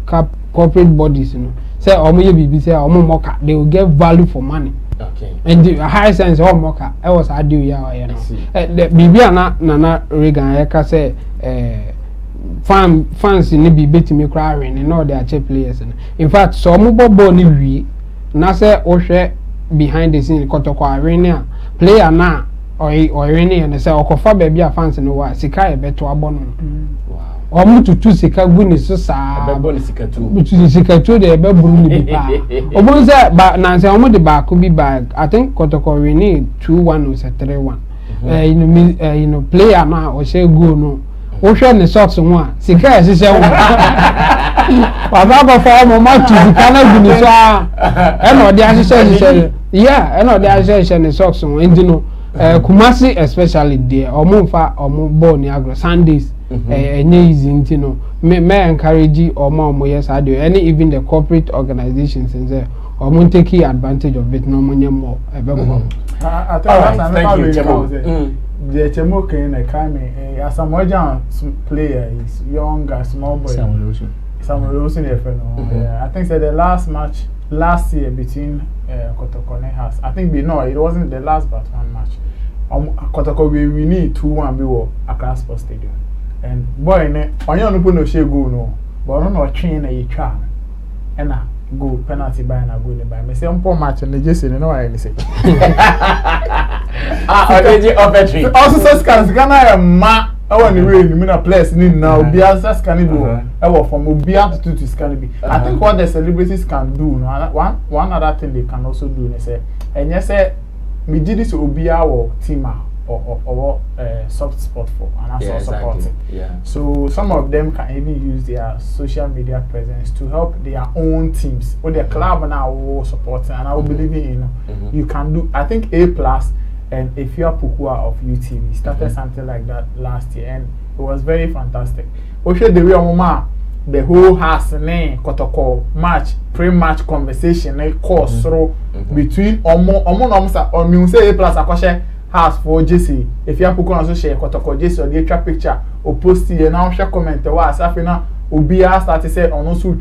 [SPEAKER 7] corporate bodies. You know, say almost BBC almost mocha. They will get value for money. Okay. And the high sense of mocha. I was I do ya you know. The BBC na Reagan I say fans ni be betimi kra wen and all their cheap players in fact so mo bobo ni wi na say o hwe behind the scene Kotoko arena player na oyin and say okofa ba bia fans no wa sika e beto abono wow omu tutu sika gu ni so sa bebo ni sika tu sika tu de be buru ni bi pa obo say ba na say omu de ba ko bi ba I think Kotoko win 2-1 or 3-1 you know player na o say go no o hwe ne socks ho a sika e hye wo baba go for mama to sika na gu ni so a e no de hye yeah e no de hye ne socks ho ndi no Kumasi especially there omumfa omubo ni agro Sundays enye easy nti no me encourage omo yes ade any even the corporate organizations in there omo take advantage of it no money more ebebo
[SPEAKER 6] thank you Chemo the Chemo can Kani as a modern player is young small boy Samuel Wilson I think that the last match last year between Kotoko and House. I think it wasn't the last but one match. Kotoko we need 2-1 we were across Sports Stadium. And boy ne onye no put no share goal no. But no train na yitwa. And na go penalty by na go ne by. Me say on match and just say no I say.
[SPEAKER 4] Already opportunity.
[SPEAKER 6] Also says Ghana ma I want to read in a place now. Be as can go. I work from Obia to Scanibi. I think what the celebrities can do. One other thing they can also do. They say, and yes, we did this Obia or Tima or soft spot for and also supporting. Yeah. So some of them can even use their social media presence to help their own teams or their club and our supporting. And I will believe in you can do. I think A+. And if you are Pukua of UTV started something like that last year, and it was very fantastic. Also, the real mama, the whole house name Kotoko match, pre-match conversation, course through between Omo say A+ akoshe house for JC. If you are Pukua also share Kotoko JC or the extra picture or post it now share comment or afina Ubia started say on also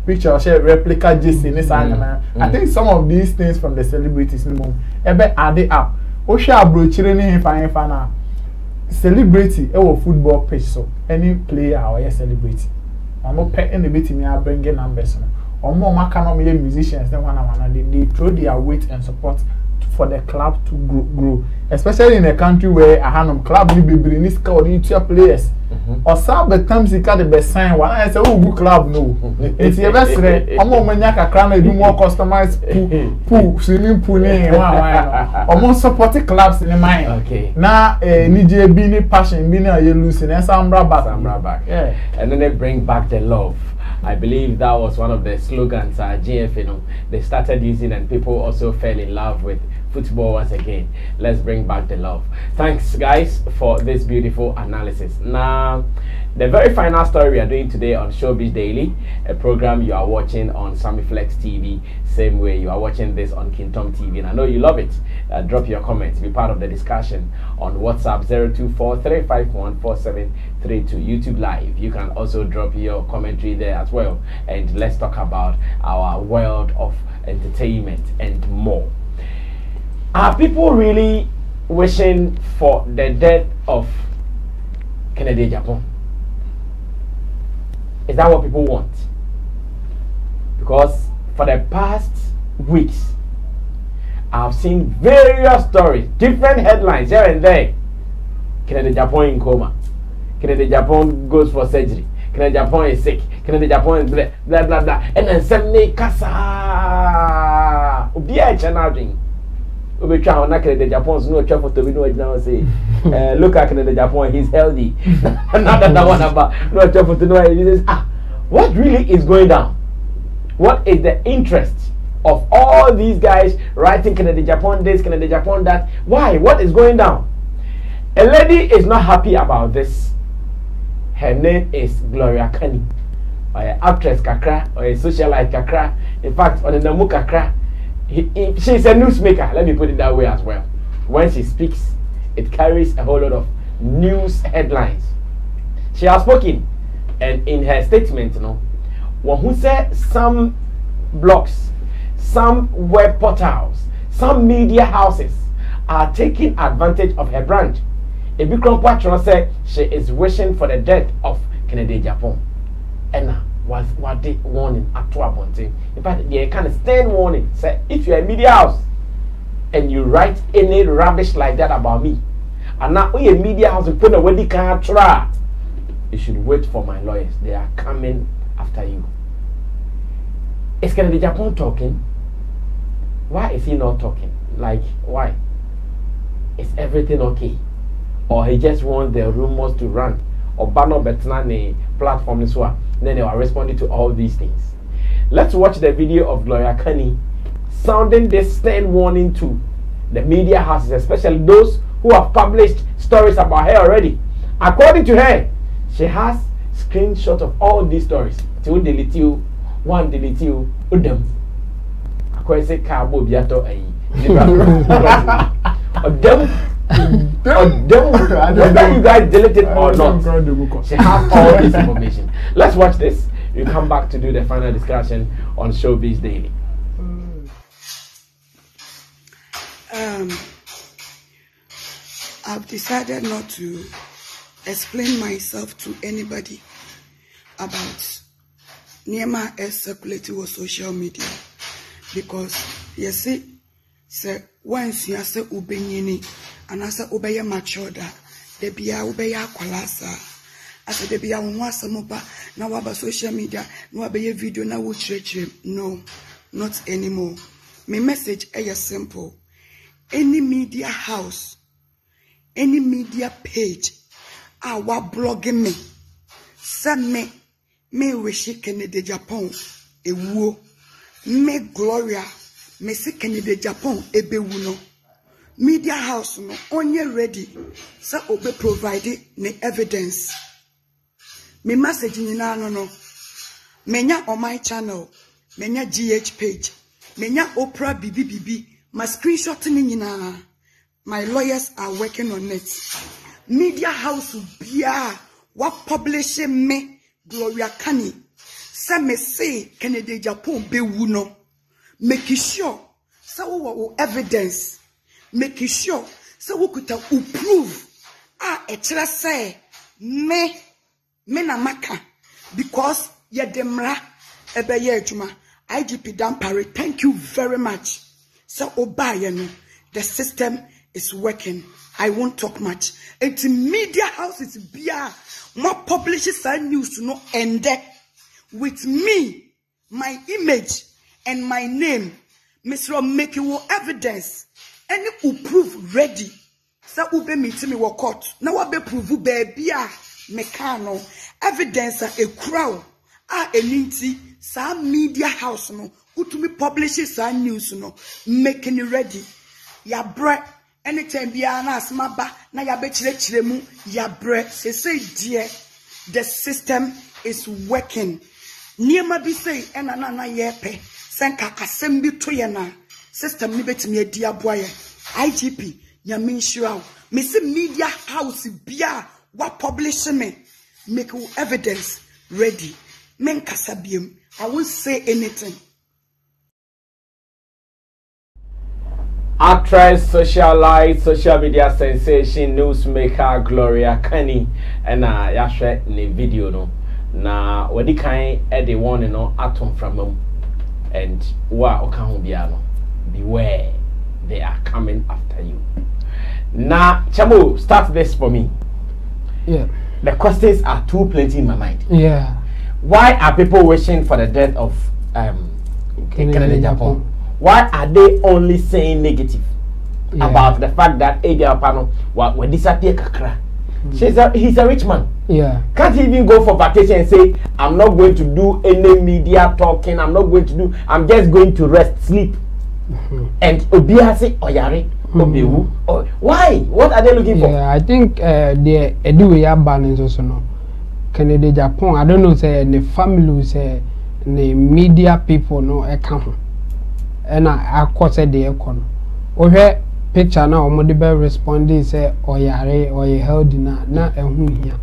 [SPEAKER 6] picture or share replica JC in this anime. I think some of these things from the celebrities ebe add up. Osha brochire ni himfa na celebrity football pitch so any player or celebrity. Omo pe any betimi a bring numbers no. Omo maka no me musicians dem they throw their weight and support for the club to grow. Especially in a country where a hanum club ni be ni scout ni players. Or some the times he got the best sign one I say oh good club no. It's the best omo manya kakra na do more customized pool swimming pool ni omo support clubs in mind. Okay. Na ni JB ni passion bi na you lose na Sambra back. Yeah.
[SPEAKER 4] And then they bring back the love. I believe that was one of the slogans GF they started using and people also fell in love with football once again. Let's bring back the love. Thanks guys for this beautiful analysis. Now the very final story we are doing today on Showbiz Daily, a program you are watching on Sammy Flex TV, same way you are watching this on Kintom TV, and I know you love it. Drop your comments, be part of the discussion on WhatsApp 024-351-4732, YouTube Live. You can also drop your commentary there as well, and let's talk about our world of entertainment and more. Are people really wishing for the death of Kennedy Agyapong? Is that what people want? Because for the past weeks, I've seen various stories, different headlines here and there. Kennedy Agyapong in coma. Kennedy Agyapong goes for surgery. Kennedy Agyapong is sick. Kennedy Agyapong is blah blah blah. And then Sammy Kasa. Ubia chanading. Ube try na Kennedy Agyapong's no try photo we know now say. Look at Kennedy Agyapong, he's healthy. Not that one about no try photo no he says what really is going down? What is the interest of all these guys writing Kennedy Agyapong this, Kennedy Agyapong that? Why? What is going down? A lady is not happy about this. Her name is Gloria Kani, or an actress kakra, or a socialite kakra. In fact, on the namu kakra, she's a newsmaker. Let me put it that way as well. When she speaks, it carries a whole lot of news headlines. She has spoken, and in her statement, when who said some blogs, some web portals, some media houses are taking advantage of her brand. Ebikron Patron said she is wishing for the death of Kennedy Agyapong. And was what they warning at Tuabonte. In fact, they kind of stern warning. Say if you're a media house and you write any rubbish like that about me, and now we a media house and put away the can't try, you should wait for my lawyers. They are coming after you. Is Kennedy Agyapong talking? Why is he not talking? Like, why? Is everything okay? Or he just wants the rumors to run? Or banner betnani platform this one? Then they are responding to all these things. Let's watch the video of Gloria Kani sounding this stern warning to the media houses, especially those who have published stories about her already. According to her, she has screenshot of all these stories. Two delete you, one delete you, udem. According to Cabo Biato whether you guys delete it or not, she has all this information. Let's watch this. You come back to do the final discussion on Showbiz Daily.
[SPEAKER 9] I've decided not to explain myself to anybody about Niema is circulating on social media because you see, once you say ubenyini and I say ubeye machoda, de biya ubeya kwalasa. I said de biya unwasa moba na waba social media na wabeye video na wuchreche. No, not anymore. My message is simple. Any media house, any media page, our blogging me, send me wish Kennedy Agyapong a woo, me Gloria, me see Kennedy Agyapong a bewuno. Media house no only ready, so obe provided the evidence. Me message in no. Menya on my channel, menya GH page, menya Oprah BBBB. My screenshotting my lawyers are working on it. Media house bia what publishing me Gloria Kani. Some say Kennedy Agyapong be wuno. Make sure so evidence. Make sure so we could prove a say me na maka because ye demra ebe ye juma IGP Dampare. Thank you very much. So Obayano, the system is working. I won't talk much. It's media houses bia more publishes and news to no end with me, my image and my name. Mr. Make you evidence. Any who prove ready. So ube meet me wa court. Now I be prove baby mekano evidence a crowd a ninti sa media house no. Utumi publishes and news no making it ready. Ya bre anytime biya na asmaba na ya be chire mu ya bre say dear the system is working. Niema bi say ena na yepe senka kasem bi to ye na system ni betimi adi aboye IGP ya menshua me say media house biya wa publish me make evidence ready men kasabiem. I won't say anything.
[SPEAKER 4] Actress, socialite, social media sensation, newsmaker Gloria Kani, and yashwe ne video no. Na wadi kind the one no atom from them, and wa okahubiano. Beware, they are coming after you. Now, Chamo, start this for me.
[SPEAKER 7] Yeah.
[SPEAKER 4] The questions are too plenty in my mind.
[SPEAKER 7] Yeah.
[SPEAKER 4] Why are people wishing for the death of Kennedy Agyapong? Why are they only saying negative about the fact that Agyapong will disappear kakra? He's a rich man.
[SPEAKER 7] Yeah.
[SPEAKER 4] Can't even go for vacation and say, I'm not going to do any media talking, I'm just going to rest, sleep. And Obia say, Oyare, Obewu. Why? What are they looking for?
[SPEAKER 7] Yeah, I think the Eduya balance also no. Kennedy Agyapong, I don't know, say the family say the media people no account. And I quote the econ. Over picture now, Modibe responding say, Oyare, or ye held na here.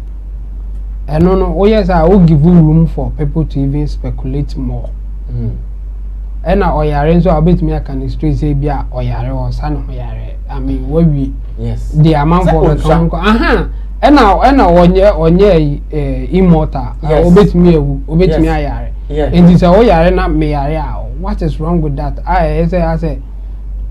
[SPEAKER 7] And no, yes, I will give you room for people to even speculate more. And Oyare, so I bet me I can straight say, Bia, Oyare, or son of Oyare. I mean, what we,
[SPEAKER 4] yes,
[SPEAKER 7] the amount for the count. And now, on ye immortal, obey me, Oyare. And this Oyare not me, what is wrong with that? I say,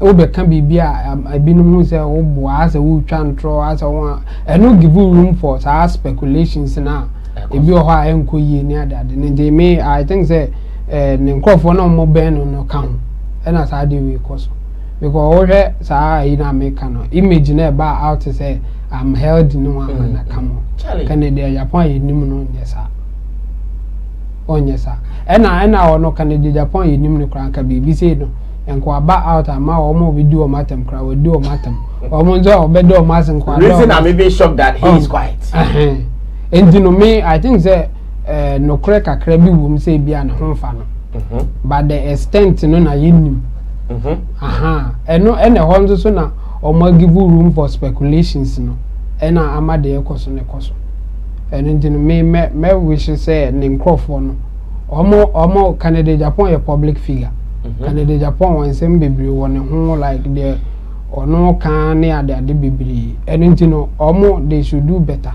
[SPEAKER 7] Obe can be beer. I been say, oh, boy, as a wood trying throw as I want, and no give you room for speculations now. If you are uncle near that, then they may, I think, say, crop for no more ben on no count. And as I do, because over, sir, I make an image never out to say, I'm held no one and come on. Can they Agyapong you yes, sir? On yes, sir. And I no Kennedy Agyapong you no crank be busy no. And go back out and my almost we do a matem cry, we do a matem. Or Monzo or bedo mass and quite.
[SPEAKER 4] Reason I'm even shocked that he is quiet.
[SPEAKER 7] And you know me, I think that no crack a crabby woman say be an home fan. But the extent no na yin. And no any horns sooner or more give room for speculations no. And I'm at the echoes on the cost. And you know me wish to say name Crawford no. omo Canada Japan a public figure. Canada Japan one same baby one who like the or no can near the baby. And you know, they should do better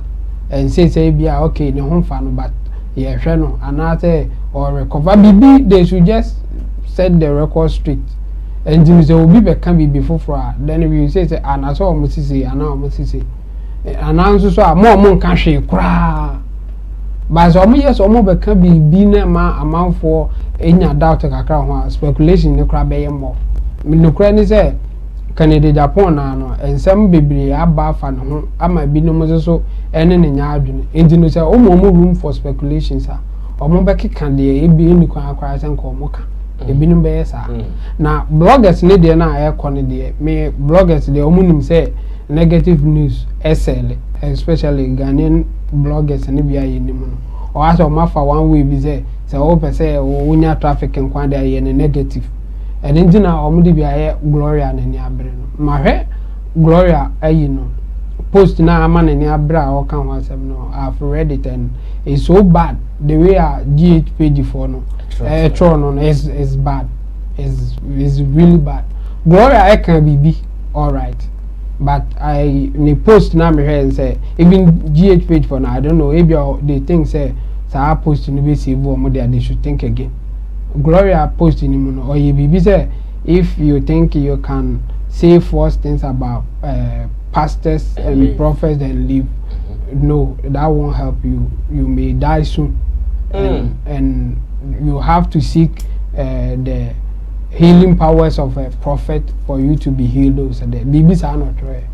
[SPEAKER 7] and say be okay the home fan, but yeah, no, another or recover baby. They should just set the record straight. And you say be can be before for then if you say and I saw almost say and now almost say and answer so more can she cry. But some years or more can be na ma amount for any doubt kakra speculation no cry be more. Me no cry ni say Canada Japan na no and some baby aba fa no ho ama bi no mo so ene ne nya adwene enti no say o mo room for speculations a o mo be keka de e bi ni kwa akra say nko mo ka e bi no be sa na bloggers ne de na e kone de me bloggers de o mo nim say negative news SL especially Ghanaian bloggers ne bia ye nim no o aso mafa one way bi say o pese o unya traffic nkwa de ye ne negative and then na omudi bia Gloria na ni abre no mahwe Gloria ayi no post na ama na ni abre a o kan WhatsApp no I've read it and it's so bad the way a GH page for no no is bad is really bad. Gloria I can be all right, but I ni post na me and say even GH page for now I don't know if they think say sa post ni be save o mo they should think again. Gloria posting him or you be say if you think you can say false things about pastors and prophets and live, no, that won't help you. You may die soon, and you have to seek the healing powers of a prophet for you to be healed. So the babies are not right.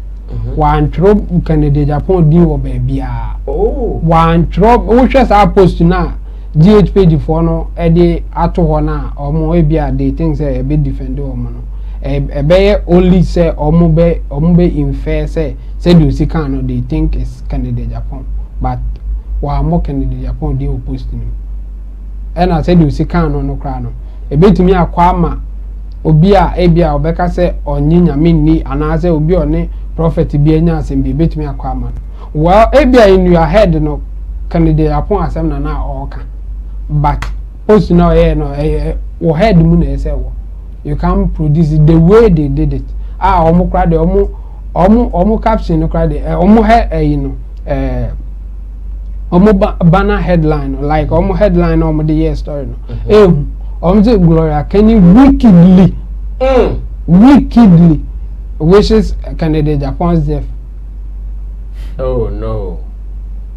[SPEAKER 7] One trope Canada Japan deal with baby. One trope which is our post now. GH page for no ede ato ho na omo ebia they think say e be defend omo no e be only say omo be infer say do si kan no they think is Canada Japan but wa mo Canada Japan dey opposed him and I said do si kan no kra no e betumi akwa ma obi a ebia obeka say onyinya minni ana say obi one prophet bi anya asem bi betumi akwa ma well ebia in your head no Canada Japan asem na oka. But post now or head moon say you can produce it the way they did it. Omo cry the omo caption no cry the omo head omo banner headline like omo headline omo the year story no. Omo say Gloria Kani wickedly wishes Canada Japan's death.
[SPEAKER 4] Oh no.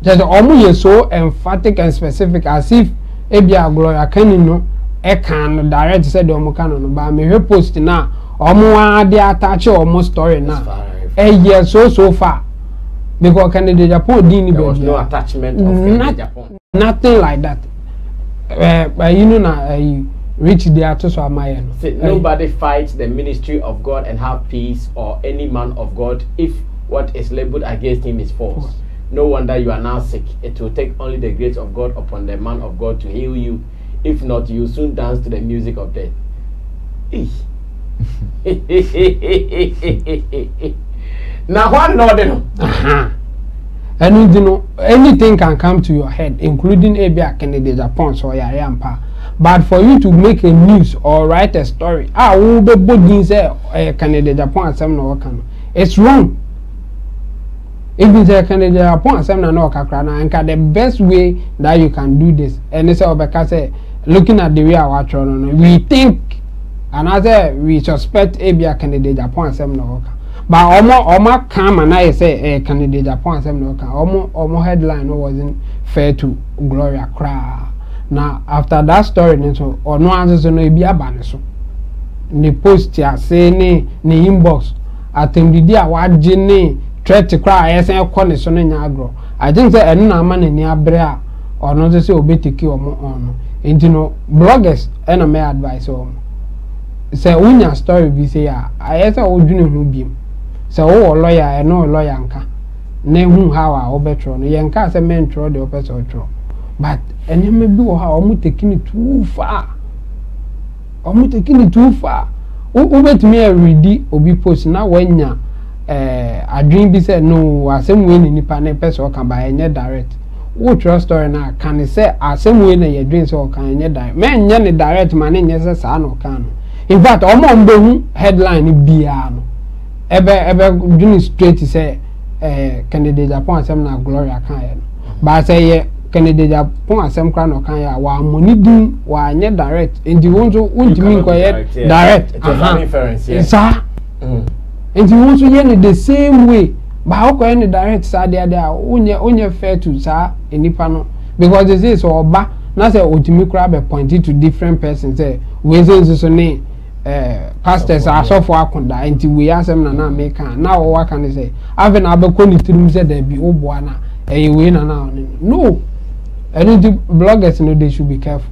[SPEAKER 7] Just omo is so emphatic and specific as if ebia Gloria Kani no e kan direct said omo kan no ba me post na omo ade attach omo story na year so far because Canada Japan didn't
[SPEAKER 4] there was no attachment of Canada Japan,
[SPEAKER 7] nothing like that. You know na reach there to so amaya no.
[SPEAKER 4] Nobody fights the ministry of God and have peace or any man of God if what is labeled against him is false. No wonder you are now sick. It will take only the grace of God upon the man of God to heal you. If not, you will soon dance to the music of death. Now, what nodding?
[SPEAKER 7] And you know, anything can come to your head, including Abia Canada Japan, so I am pa. But for you to make a news or write a story, will be both say Canada Japan, some no can. It's wrong. Even say Canada Japan, some no kakrana, and the best way that you can do this, and they say Obeka say, looking at the way our children, we think, and as we suspect Abia Canada Japan, some no can. But Omo come and I say Canada Japan, some no can. Omo headline wasn't fair to Gloria cry. Now after that story, so or no answers no be a ban so. Ni post ya say ni inbox. Atemdidi a wagye threat to cry esen kone so no nya agro. I think say enu na ama ni abre a or no say obetiki omo on. Enti no bloggers ena me advice omo. Say unya story bi say a ayese odwune hu biem. Say wo lawyer e no lawyer nka. Na hu how a obetro no ye nka say mentro de opeso otro. But and me be how omo taking it too far. Omo taking it too far. Ubet me ready obi post na wanya adwin bi say no asem we ni nipa na person kan ba enye direct. wo trust story na Kani say asem we na ye dream so kan nye direct men nye ne direct man nye say sa no kan in fact omo mbehu headline bia no ebe dwini straight say candidate Japan asem na Gloria kan ye no ba say ye candidate Japan asem kra no kan ya wa money din wa nye direct enti wonso wontimi nko ye direct
[SPEAKER 4] inference yeah
[SPEAKER 7] enti wonso ye ne the same way but how can you direct say there onye fair to say enipa no because this is oba na say otimi kura be pointed to different persons say we say so ne pastors are so for akunda enti we asem na make na what can say even abeko ni tirim say there be oboa na we na no and the bloggers no they should be careful.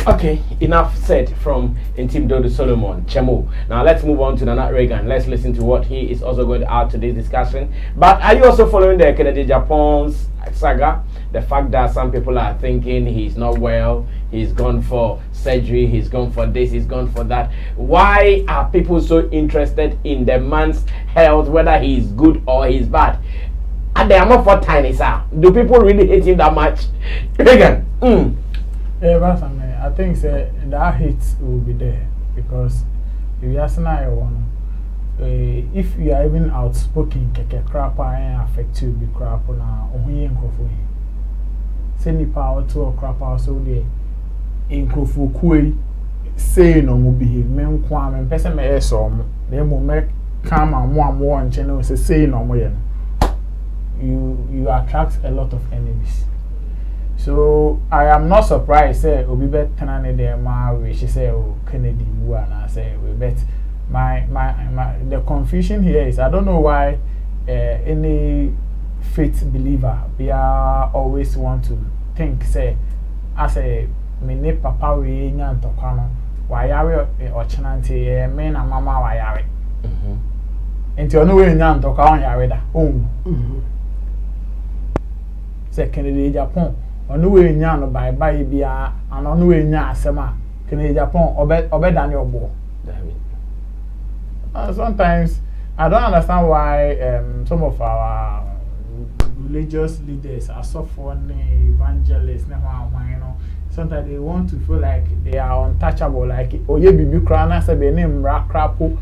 [SPEAKER 4] Okay, enough said from Intim Dodo Solomon, Chemo. Now let's move on to Nana Reagan. Let's listen to what he is also going to add to this discussion. But are you also following the Kennedy Japan's saga? The fact that some people are thinking he's not well, he's gone for surgery, he's gone for this, he's gone for that. Why are people so interested in the man's health, whether he's good or he's bad? And they are not for tiny, sir. Do people really hate him that much? Reagan.
[SPEAKER 6] I think that hate will be there because if you ask if you are even outspoken, crap affect you be crap na ohuye nkofo. Say ni power to crap also there. Nkofo kuei say no mo behave men kwa men person me so mo. Dem mo me come and mo nche no say no mo ye. You attract a lot of enemies. So I am not surprised. Say Obi bet tenane de ma she say oh Kennedy wu and I say we bet my the confusion here is I don't know why any faith believer we are always want to think say as a me papa we nya ntokwa no wa yare ochenante me na mama wa yare enti ono we nya ntokwa on yare da say Kennedy Japan onu we nya no bye bia and onu we nya asema Kennedy Japan obedani ogbo. Sometimes I don't understand why some of our religious leaders are so funny evangelists you know sometimes they want to feel like they are untouchable like oye bibi krana say be name rakrapo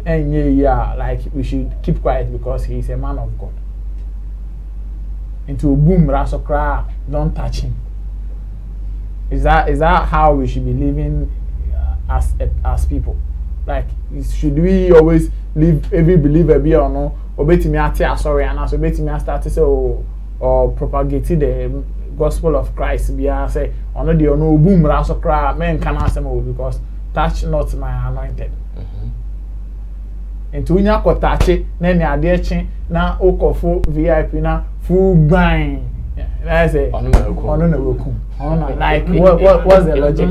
[SPEAKER 6] yeah like we should keep quiet because he is a man of God. Into boom rasokra don't touch him. Is that how we should be living as people? Like should we always leave every believer be or no obetimi ate sorry and as obetimi start to say or propagate the gospel of Christ be say ono de ono boom rasokra men can asem because touch not my anointed. Into unya ko touch na ne ade echi na okofo VIP na full grind. I say, like what's the logic?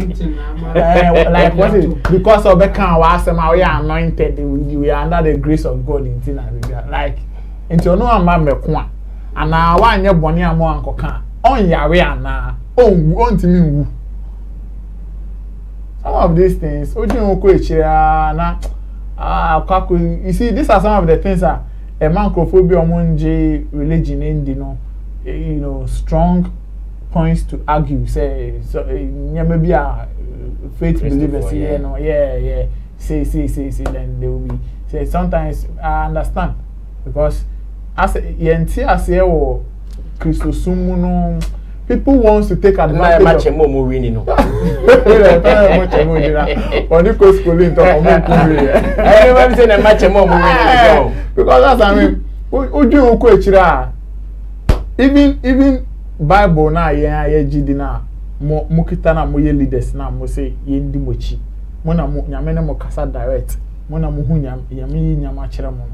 [SPEAKER 6] Like what is because of the kind we are anointed, we are under the grace of God in Tina. Like into no man me kwa. And now one year boni amo anko kan. On yare na. On to me. Some of these things, you see, these are some of the things that a mancophobia omonje religion in you know, strong points to argue. Say, so maybe a faith believers here, no, yeah. Say, then they will be. Say, sometimes I understand because as or Christosumuno, people wants to take advantage of more winning. No,
[SPEAKER 4] everybody say a match more winning
[SPEAKER 6] because that's I mean. Even Bible na ye jidi na mo kita na mo ye leaders na mo say ye ndi mochi mo na mo nyame na mo kasa direct mo na mo hu nyame nyama kire mo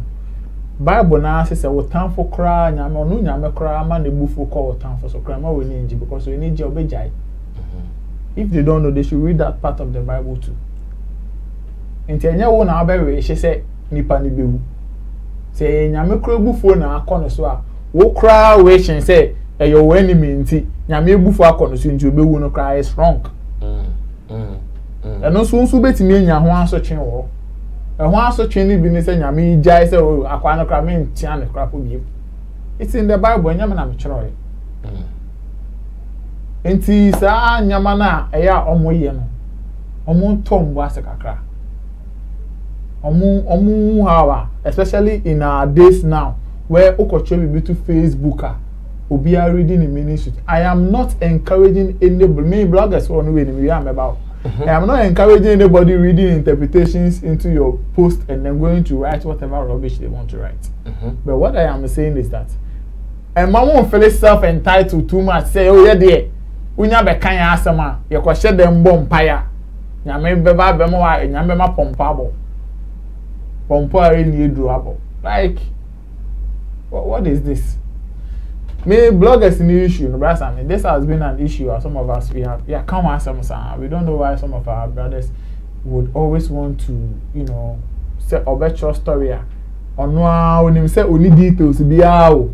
[SPEAKER 6] Bible na say wo tanfo kra nyame onu nyame kra ma na bufu ko wo tanfo so kra ma we ni nji because we need je obejai. If they don't know, they should read that part of the Bible too. Enti enya wo na abewe she say nipa ni bewu say nyame kra bufu na akono so a wo cry we say your enemy nti nyame ebufu akono so nti obewu no cry is wrong. No so betimi enya ho asotwe wo ho asotwe ni bi ni say nyame jai say akwa no cry me ntia ne cry po bi It's in the Bible. Nyama na mechroy. Enti sa nyama na eya omoye no. Omo tombo ase kakra. Omo hawa, especially in our days now where okocho be to Facebook obi are reading the ministry. I am not encouraging anybody. Me bloggers who know we am about. I am not encouraging anybody reading interpretations into your post and then going to write whatever rubbish they want to write. But what I am saying is that and mama won't feel self-entitled too much. Say, oh yeah, dear, unya be kanya asema, you kwa share them bomb paya. Nyame beba bemo wa nyame ma pompabo. Pompo are ni doable. Like, what is this? Me bloggers in the issue, no brother. I mean, this has been an issue. Some of us we come answer we don't know why some of our brothers would always want to, you know, say a better story. Or no, when you say only details be out,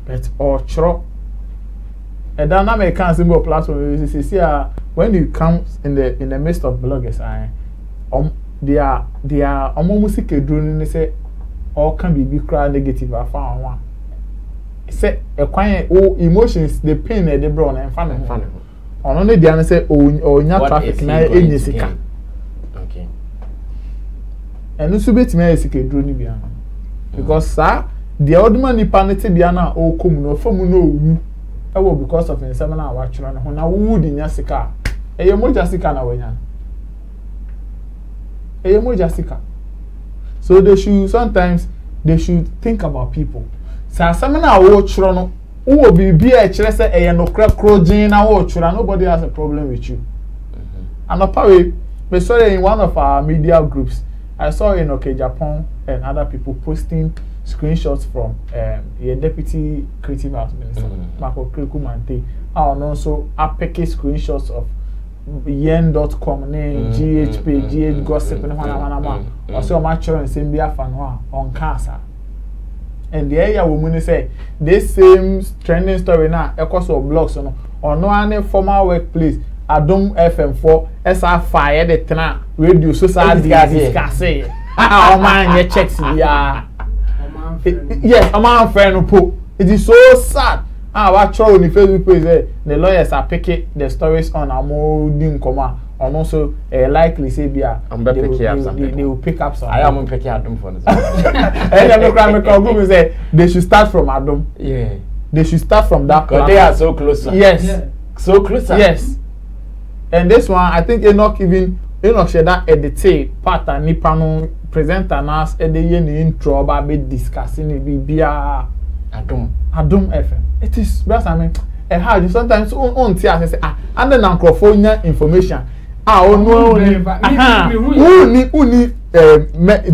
[SPEAKER 6] but or true. And then I make a symbol platform. You see, when you come in the midst of bloggers, they are almost like a drone. They say all can be crowd negative. I found one. Say a quiet emotions, the pain and the brown and fun. On only the answer say oh nya traffic na any sika. Okay. And no subit me sika drone bi an. Because sir, the old man ni panete bi an o kom no fam no wu. E because of in seven na wa twira no na wu di nya sika. E ye moja sika na wanya. E ye moja sika. So they should think about people. Sa samina wo churo no wo bibi e kire se eye no krokro na wo churo nobody has a problem with you. And apparently we saw in one of our media groups I saw in Agyapong and other people posting screenshots from your deputy creative arts minister Marco Krikumante and also apeke screenshots of yen.com GHP GH gossip and also my children same be fan on cancer. And the area woman say this same trending story now echoes of blogs on no any former workplace Adom FM4 SR fire the tena radio society discussing oh man your checks yeah yes a man friend po it is so sad what show on the Facebook page the lawyers are picking the stories on amodin koma and also likely say they will pick up some.
[SPEAKER 4] I am picking Adam for this.
[SPEAKER 6] And say they should start from Adam.
[SPEAKER 4] Yeah.
[SPEAKER 6] They should start from that.
[SPEAKER 4] Because they are so close.
[SPEAKER 6] Yes.
[SPEAKER 4] Yeah. So close.
[SPEAKER 6] Yes. And this one, I think Enoch share that edit part and Nipano present an ass at the intro about discussing it be Adam FM. It is best. I mean, and how you sometimes on tears and say and then Uncrophone information. No who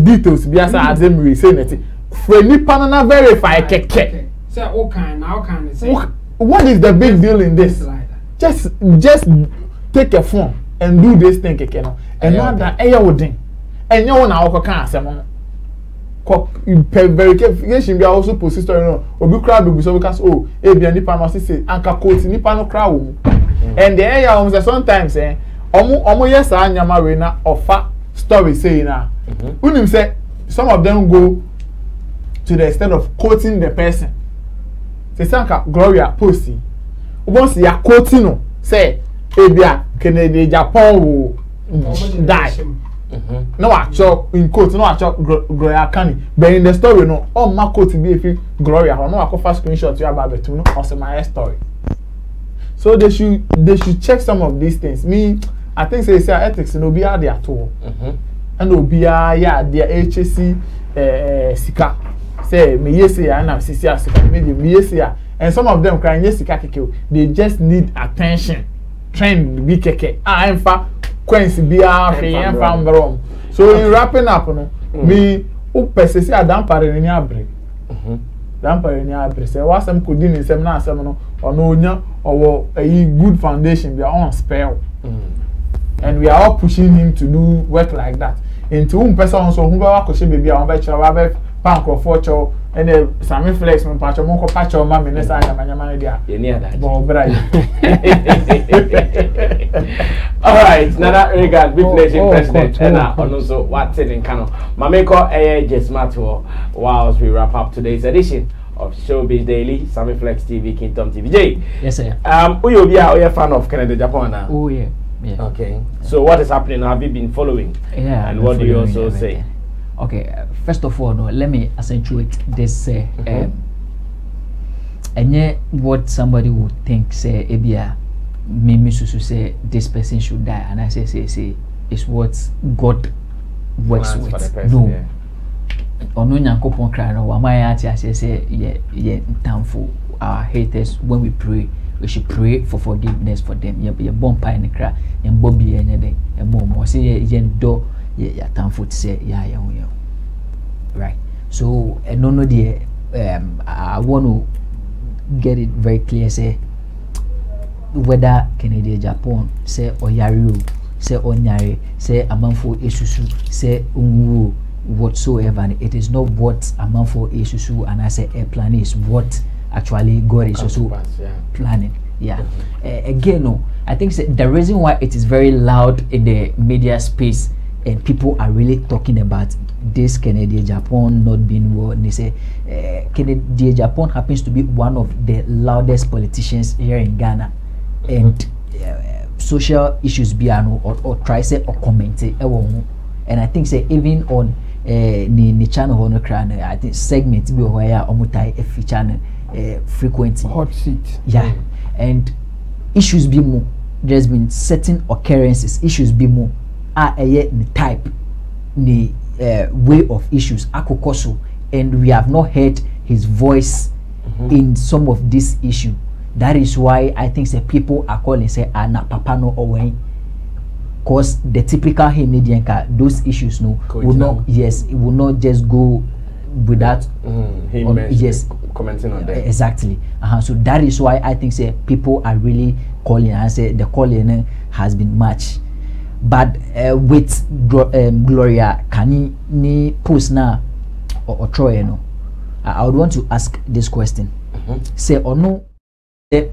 [SPEAKER 6] details be as Azemri saying it. For nipa na verify keke.
[SPEAKER 7] Say how can say
[SPEAKER 6] what is the big deal in this? Just take a phone and do this thing keke no. And not that eya wodin. And you na wo kan asem no. Verification be also post story no. Obi crowd be so because oh e bia nipa no say anka quote nipa no crowd wo. And the area sometimes omo yes anyama we na offer story saying na unim say some of them go to the extent of quoting the person. Say sanka Gloria posting obon say ya quoting no say ebia Kennedy Agyapong will die. No actual in quote no actual Gloria Kani but in the story no all ma quote be if Gloria no akofa screenshot you about betu no or my story. So they should check some of these things. Me, I think say ethics no be there at all. And no be their HSC sika. Say me yes ya na sisi sika me yes ya. And some of them crying yes sika keke. They just need attention. Trend be keke. I'm fa Quincy be McBROWN. So in wrapping up no me who persist Adam pare ni abre. Dampare ni abre say what some could in sem na asem no ono onya owo a good foundation we are on spell. And we are all pushing him to do work like that. Into person so who ba kwahye baby a won ba kira wa ba pan crofo cho and the Sammy flex me pa cho mon ko pa cho ma me nesa anyama na dia ye ni ada bo bra.
[SPEAKER 4] All right, now that regard big nation president and also what's in Kano. Mameko just smart whilst we wrap up today's edition of Showbiz Daily, Sammy Flex TV, Kingdom TV. Jay.
[SPEAKER 5] Yes, sir.
[SPEAKER 4] Who you be a fan of Canada, Japan now?
[SPEAKER 5] Oh yeah.
[SPEAKER 4] Okay. So what is happening? Have you been following?
[SPEAKER 5] Yeah.
[SPEAKER 4] And what do you also say?
[SPEAKER 5] Okay. First of all, let me accentuate this. And yet, what somebody would think, say, Ebia, me say this person should die, and I say, it's what God works with. For the person, no. Ono nyankopon cry no wa my ati say yeah thankful our haters when we pray we should pray for forgiveness for them ye bomb pie ne cry ye bobby enye den e mo say ye do ye thankful to say yeah right. So no the I want to get it very clear, say whether Canada, Japan, say Oyario, say Onyare, say Amanfo Esusu, say Unwu, whatsoever, and it is not what Amanfo Esusu and I say a plan is what actually God is also planning. Yeah. Again, no, I think the reason why it is very loud in the media space and people are really talking about this Canada, Japan not being well, and they say Canada, Japan happens to be one of the loudest politicians here in Ghana, and social issues be or try say or comment and I think say even on the channel on the I think segment be where omutai a channel frequently
[SPEAKER 7] hot seat,
[SPEAKER 5] yeah, and issues be more. There's been certain occurrences, issues be more the type the way of issues akokoso, and we have not heard his voice in some of this issue. That is why I think say people are calling say na papa no away, cause the typical him those issues no will not, yes, it will not just go without
[SPEAKER 4] him commenting on that.
[SPEAKER 5] Exactly. So that is why I think say people are really calling and say the calling has been much. But with Gloria Kani ni post na or Troy no, I would want to ask this question. Say or no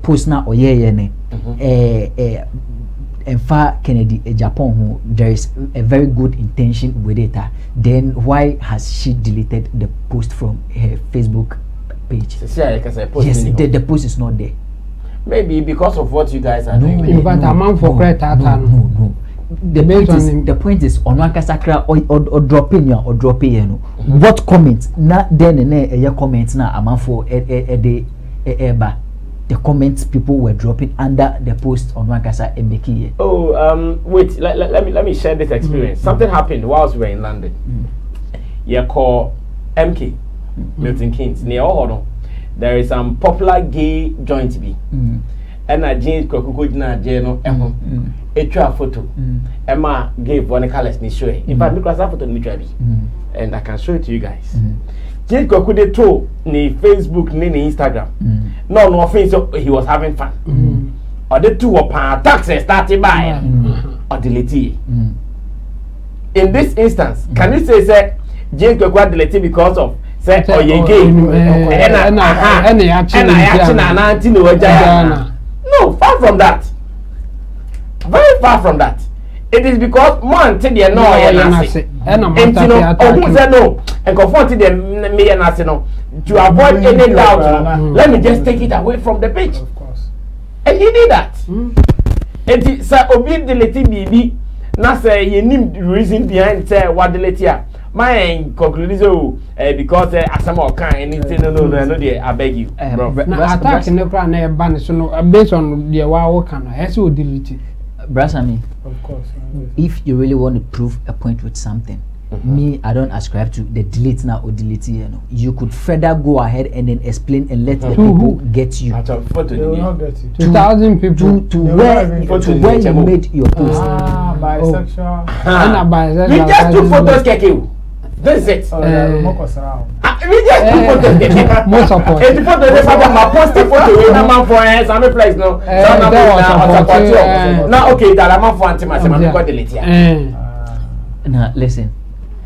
[SPEAKER 5] post na or ne and far Kennedy Japan who there is a very good intention with it, then why has she deleted the post from her Facebook page? Yes, the post is not there.
[SPEAKER 4] Maybe because of what you guys are doing.
[SPEAKER 7] But a man for
[SPEAKER 5] no. The point is on one kasakra or dropping ya or dropping no. What comment na then a comment na a man for a the comments people were dropping under the post on Wankasa Mbeki.
[SPEAKER 4] Oh, wait, let me share this experience. Something happened whilst we were in London. You call MK, Milton Keynes, near Ohono. There is some popular gay joint be. And I James Kotoko na Jeno a photo. Emma gave one colors ni show. In fact, because that photo ni and I can show it to you guys. James Kotoko told ni Facebook ni Instagram. No offense, he was having fun. Or the two were taxes started by or delete. In this instance, can you say James Kotoko delete because of say or you gay? No, far from that. Very far from that. It is because man tell you no and confront them me and us no to avoid any doubt. Let me just take it away from the page.
[SPEAKER 6] Of course.
[SPEAKER 4] And he did that. And he said obi delete bibi na say you need reason behind say what delete here. My conclusion because asama kan anything no dey I beg you.
[SPEAKER 7] Na attack in the crowd na ban so no based on the wa can I say delete it.
[SPEAKER 5] Brasami,
[SPEAKER 6] of course.
[SPEAKER 5] If you really want to prove a point with something, me, I don't ascribe to the delete now or delete. You could further go ahead and then explain and let the people get you.
[SPEAKER 6] They will not get you.
[SPEAKER 7] 2,000 people
[SPEAKER 5] to where you made your post.
[SPEAKER 6] Bisexual.
[SPEAKER 7] Bisexual.
[SPEAKER 4] We just took photos, Keke. This is it. We just took photos, Keke.
[SPEAKER 7] Most support.
[SPEAKER 4] And the photo, they post the photo. I'm not for Sammy place no. Now, okay, that I'm for anti-massam. I'm going to delete here.
[SPEAKER 5] Now, listen.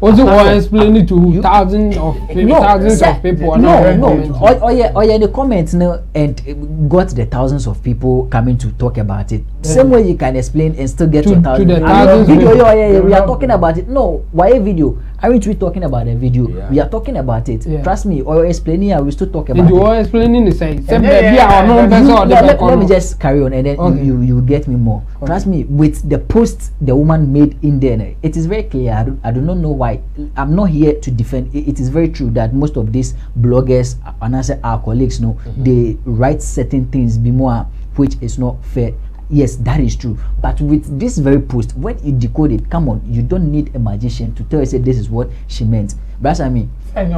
[SPEAKER 7] Also, explain it to thousands of people.
[SPEAKER 5] Oh yeah, the comments now and got the thousands of people coming to talk about it. Same way you can explain and still get to thousands. Video, we are talking about it. No, why video? Aren't we talking about a video? Yeah. We are talking about it. Yeah. Trust me, or explaining, I will still talk about
[SPEAKER 7] it.
[SPEAKER 5] You
[SPEAKER 7] are explaining the same. Let
[SPEAKER 5] me just carry on, and then you get me more. Okay. Trust me, with the post the woman made in there, it is very clear. I do not know why. I'm not here to defend. It is very true that most of these bloggers and our colleagues know they write certain things be more which is not fair. Yes, that is true. But with this very post, when you decode it, come on, you don't need a magician to tell you say this is what she meant. But I mean,
[SPEAKER 6] but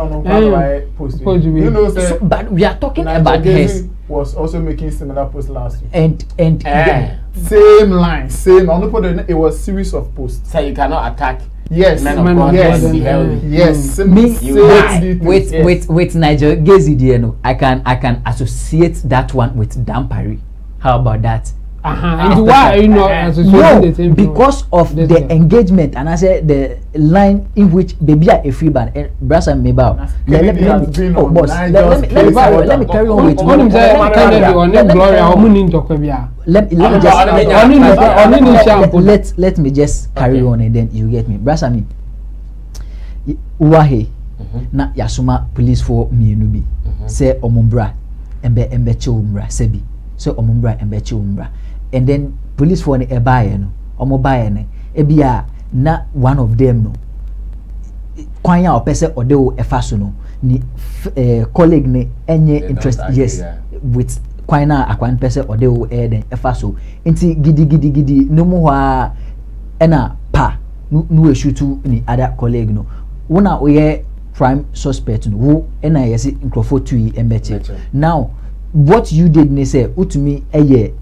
[SPEAKER 5] we are talking about hers.
[SPEAKER 6] Was also making similar posts last week.
[SPEAKER 5] And
[SPEAKER 6] same line, same. It was series of posts.
[SPEAKER 4] So you cannot attack.
[SPEAKER 6] Yes, yes.
[SPEAKER 5] With Nigel Gezi, I can associate that one with Dampari. How about that?
[SPEAKER 7] And why are you not associating the same?
[SPEAKER 5] Because of the engagement, and I said the line in which baby are a free band and Brasa Mebao. Let me carry on with let me just carry on and then you get me. Brasa me Uwahe na Yasuma police for me nubi say omumbra embe chumra sebi so omumbra embe chumra. And then police for a buyer no omo buyer ne ebia na one of them no kwanya opese odeo efaso no ni colleague ne enye interest yes with kwanya akwan pese odeo den efaso nti gidi no mu hwa ena pa no eshutu ni other colleague no wona oye prime suspect no wo ena yesi nkrofo tui embeche now what you did ne say utumi eye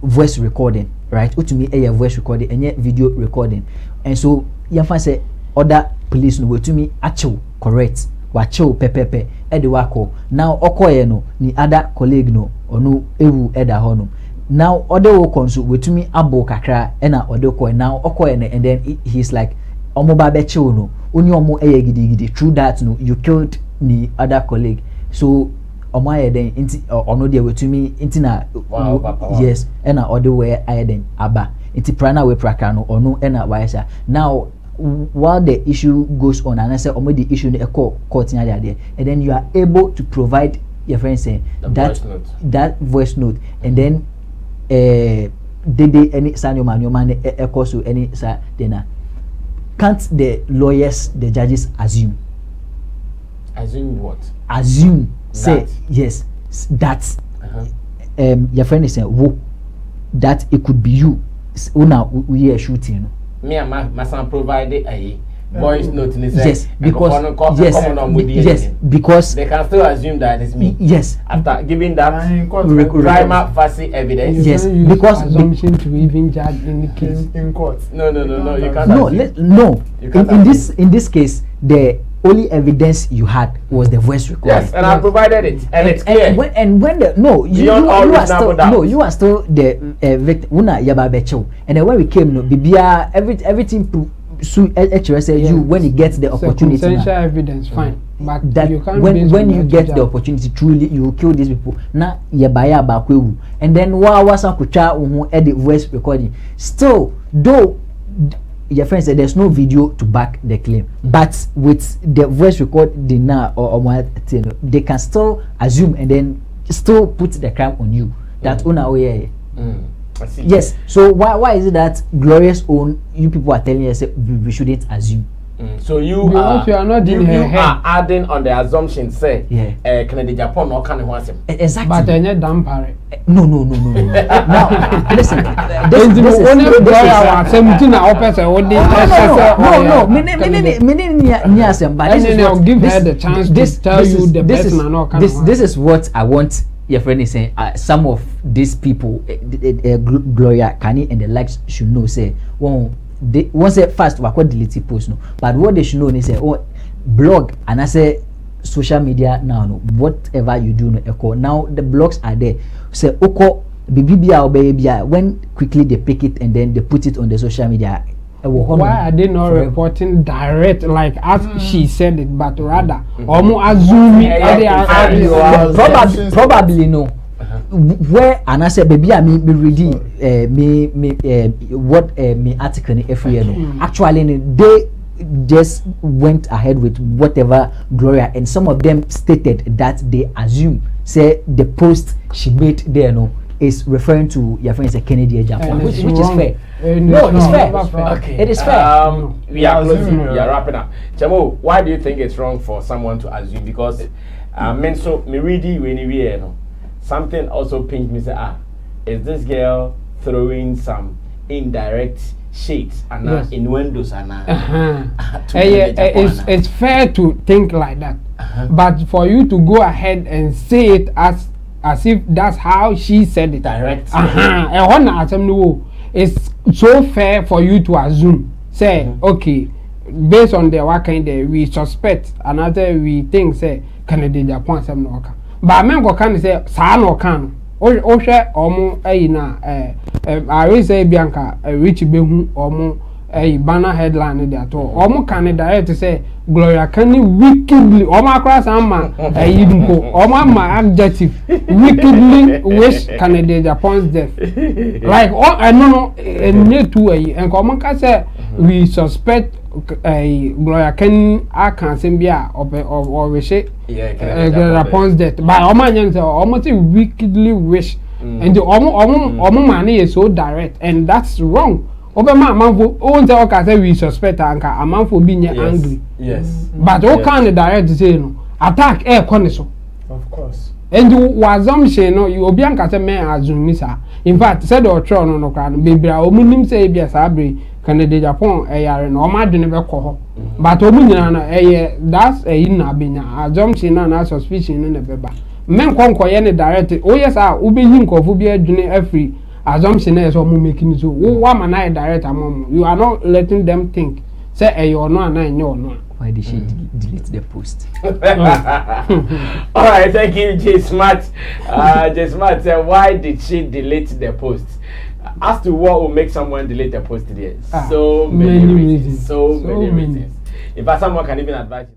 [SPEAKER 5] voice recording, right? Utumi eye voice recording and video recording, and so yafa say other police no utumi achill correct wachill pepepe ede wako now okoye no ni other colleague no onu ewu eda hono now other wo konso utumi abo kakra ena other ko now okoye no and then he's like omoba be chill no oni omo eye gidi through that no you killed ni other colleague so omaye den inti ono de wetumi inti na yes ena ode we ayeden aba inti prana we praka no ono ena waisa now while the issue goes on and I say omo the issue no court nya there and then you are able to provide your friend say that voice note and then did any sanyo man so any sa dena can't the lawyers the judges assume
[SPEAKER 4] what
[SPEAKER 5] assume say that. Yes that your friend is saying wo that it could be you una we are shooting
[SPEAKER 4] me and my son provided a voice note
[SPEAKER 5] yes because
[SPEAKER 4] they can still assume that it's me
[SPEAKER 5] yes
[SPEAKER 4] after giving that prima facie evidence
[SPEAKER 5] yes because
[SPEAKER 7] assumption to even judge in the case
[SPEAKER 6] in court
[SPEAKER 4] no you can't
[SPEAKER 5] in this case the only evidence you had was the voice recording.
[SPEAKER 4] Yes, and I provided it, and it's clear.
[SPEAKER 5] And when the you are still the victim. Una yababecho, and then when we came, no, bibia everything say you when you get the opportunity.
[SPEAKER 7] Circumstantial evidence, fine, but
[SPEAKER 5] that
[SPEAKER 7] you can't
[SPEAKER 5] when you get the opportunity, truly you will kill these people. Na yabaya bakwewu, and then wasa kucha edit voice recording. Still, though. Your friend said there's no video to back the claim, but with the voice recording now or they can still assume and then still put the crime on you. That yes. So why is it that Gloria's own you people are telling us we shouldn't assume?
[SPEAKER 4] So you are adding on the assumption say Canada Japan or Kani wants him.
[SPEAKER 5] Exactly.
[SPEAKER 7] But they're Dampari.
[SPEAKER 5] No. Now listen. This is what I want. Your friend is saying some of these people, Gloria, Kani, and the likes should know. Say, they once say first we could delete post no, but what they should know is say blog and I say social media now no whatever you do no echo now the blogs are there say oko bibia obeyia when quickly they pick it and then they put it on the social media.
[SPEAKER 7] Why are they not reporting direct like as she said it, but rather almost assuming
[SPEAKER 5] probably no. Where and I said baby I mean reading me what me article every year no. Actually they just went ahead with whatever Gloria, and some of them stated that they assume say the post she made there is referring to your friend Kennedy Agyapong, which is fair. No, it's fair.
[SPEAKER 4] Okay.
[SPEAKER 5] It is fair.
[SPEAKER 4] We are closing. We are wrapping up. Chamo, why do you think it's wrong for someone to assume? Because so me ready when something also pinched me say is this girl throwing some indirect shades and innuendos and
[SPEAKER 7] it's fair to think like that, but for you to go ahead and say it as if that's how she said it direct. It's so fair for you to assume. Say, okay, based on the what kind we suspect, another we think say Kennedy Agyapong some no can. But men go can say sa no can. O share omo na I say Bianca rich behu omo banner headline there to omo can direct to say Gloria Kani wickedly omo across ama omo ma adjective wickedly wish Kennedy Agyapong's death. Like I know and to and omo can say we suspect Gloria Kani can say bia or wish Agyapong's death but omo say omo wickedly wish and the omo money is so direct and that's wrong. Obama amanfo o nte o ka say we suspect anka amanfo bi nye angry.
[SPEAKER 4] Yes.
[SPEAKER 7] But o can direct say no attack e ko ne so.
[SPEAKER 6] Of course.
[SPEAKER 7] And you assumption no you obi anka say men assume sa. In fact said o tro no kra no bebra o munim say bia sa bre Kennedy Agyapong yare no ma dwene be ko ho. But o mu nyina na that's na benya assumption na suspicion na beba. Men konko ye ne direct o yes o be yin kofo bi adwene afri assumption is what making so one man direct among you are not letting them think say you no and no.
[SPEAKER 5] Why did she delete the post?
[SPEAKER 4] All right, thank you, J Smart. J Smart said, why did she delete the post? As to what will make someone delete the post today? So many reasons. So many reasons. In fact, someone can even advise you.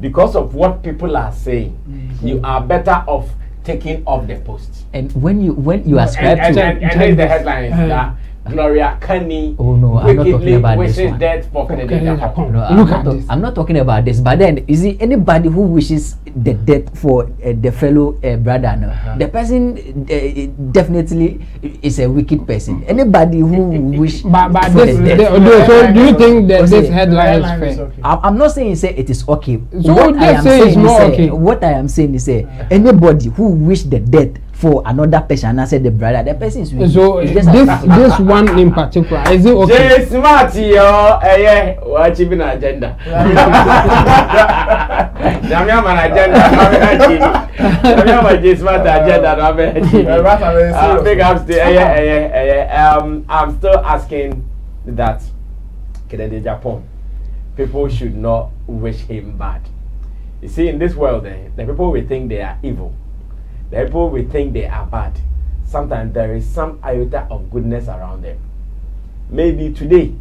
[SPEAKER 4] Because of what people are saying, you are better off taking off the post.
[SPEAKER 5] And when you ascribe
[SPEAKER 4] and the headline is that Gloria Kani
[SPEAKER 5] wickedly
[SPEAKER 4] wishes death for Kennedy Agyapong.
[SPEAKER 5] No, I'm not talking about this. But then, is it anybody who wishes the death for the fellow brother? No? The person definitely is a wicked person. Anybody who wishes
[SPEAKER 7] this, so do you think that this headline is fair?
[SPEAKER 5] Okay. I'm not saying say it is okay.
[SPEAKER 7] So what I am saying is not okay.
[SPEAKER 5] What I am saying is anybody who wish the death for another person and I said the brother, the person is wicked. So
[SPEAKER 7] this one in particular, is it okay?
[SPEAKER 4] J Smart, watch even agenda. Jamia man agenda, J Smart agenda. Big ups to I'm still asking that Kennedy Agyapong, people should not wish him bad. You see, in this world, the people will think they are evil. The people will think they are bad. Sometimes there is some iota of goodness around them. Maybe today,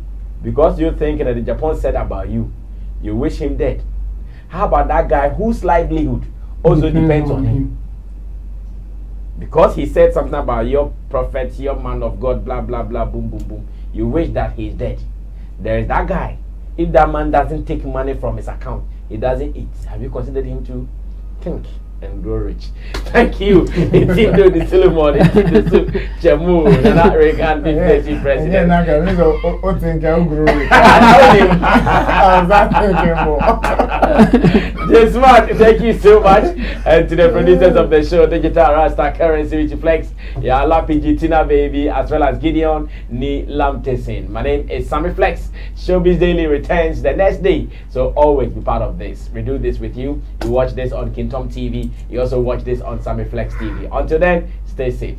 [SPEAKER 4] because you think that the Agyapong said about you, you wish him dead. How about that guy whose livelihood also depends on him? Because he said something about your prophet, your man of God, blah, blah, blah, boom, boom, boom. You wish that he's dead. There is that guy. If that man doesn't take money from his account, he doesn't eat. Have you considered him to think and grow rich? Thank you. It's into the Solomon, it's into the Jamu, and that Reagan being president.
[SPEAKER 6] Yeah,
[SPEAKER 4] J Smart, thank you so much. And to the producers of the show, Digital Rasta Currency, Richie Flex, Yala PG Tina Baby, as well as Gideon Ni Lamtesin. My name is Sammy Flex. Showbiz Daily returns the next day, so always be part of this. We do this with you. You watch this on Kintom TV. You also watch this on Sammy Flex TV. Until then, stay safe.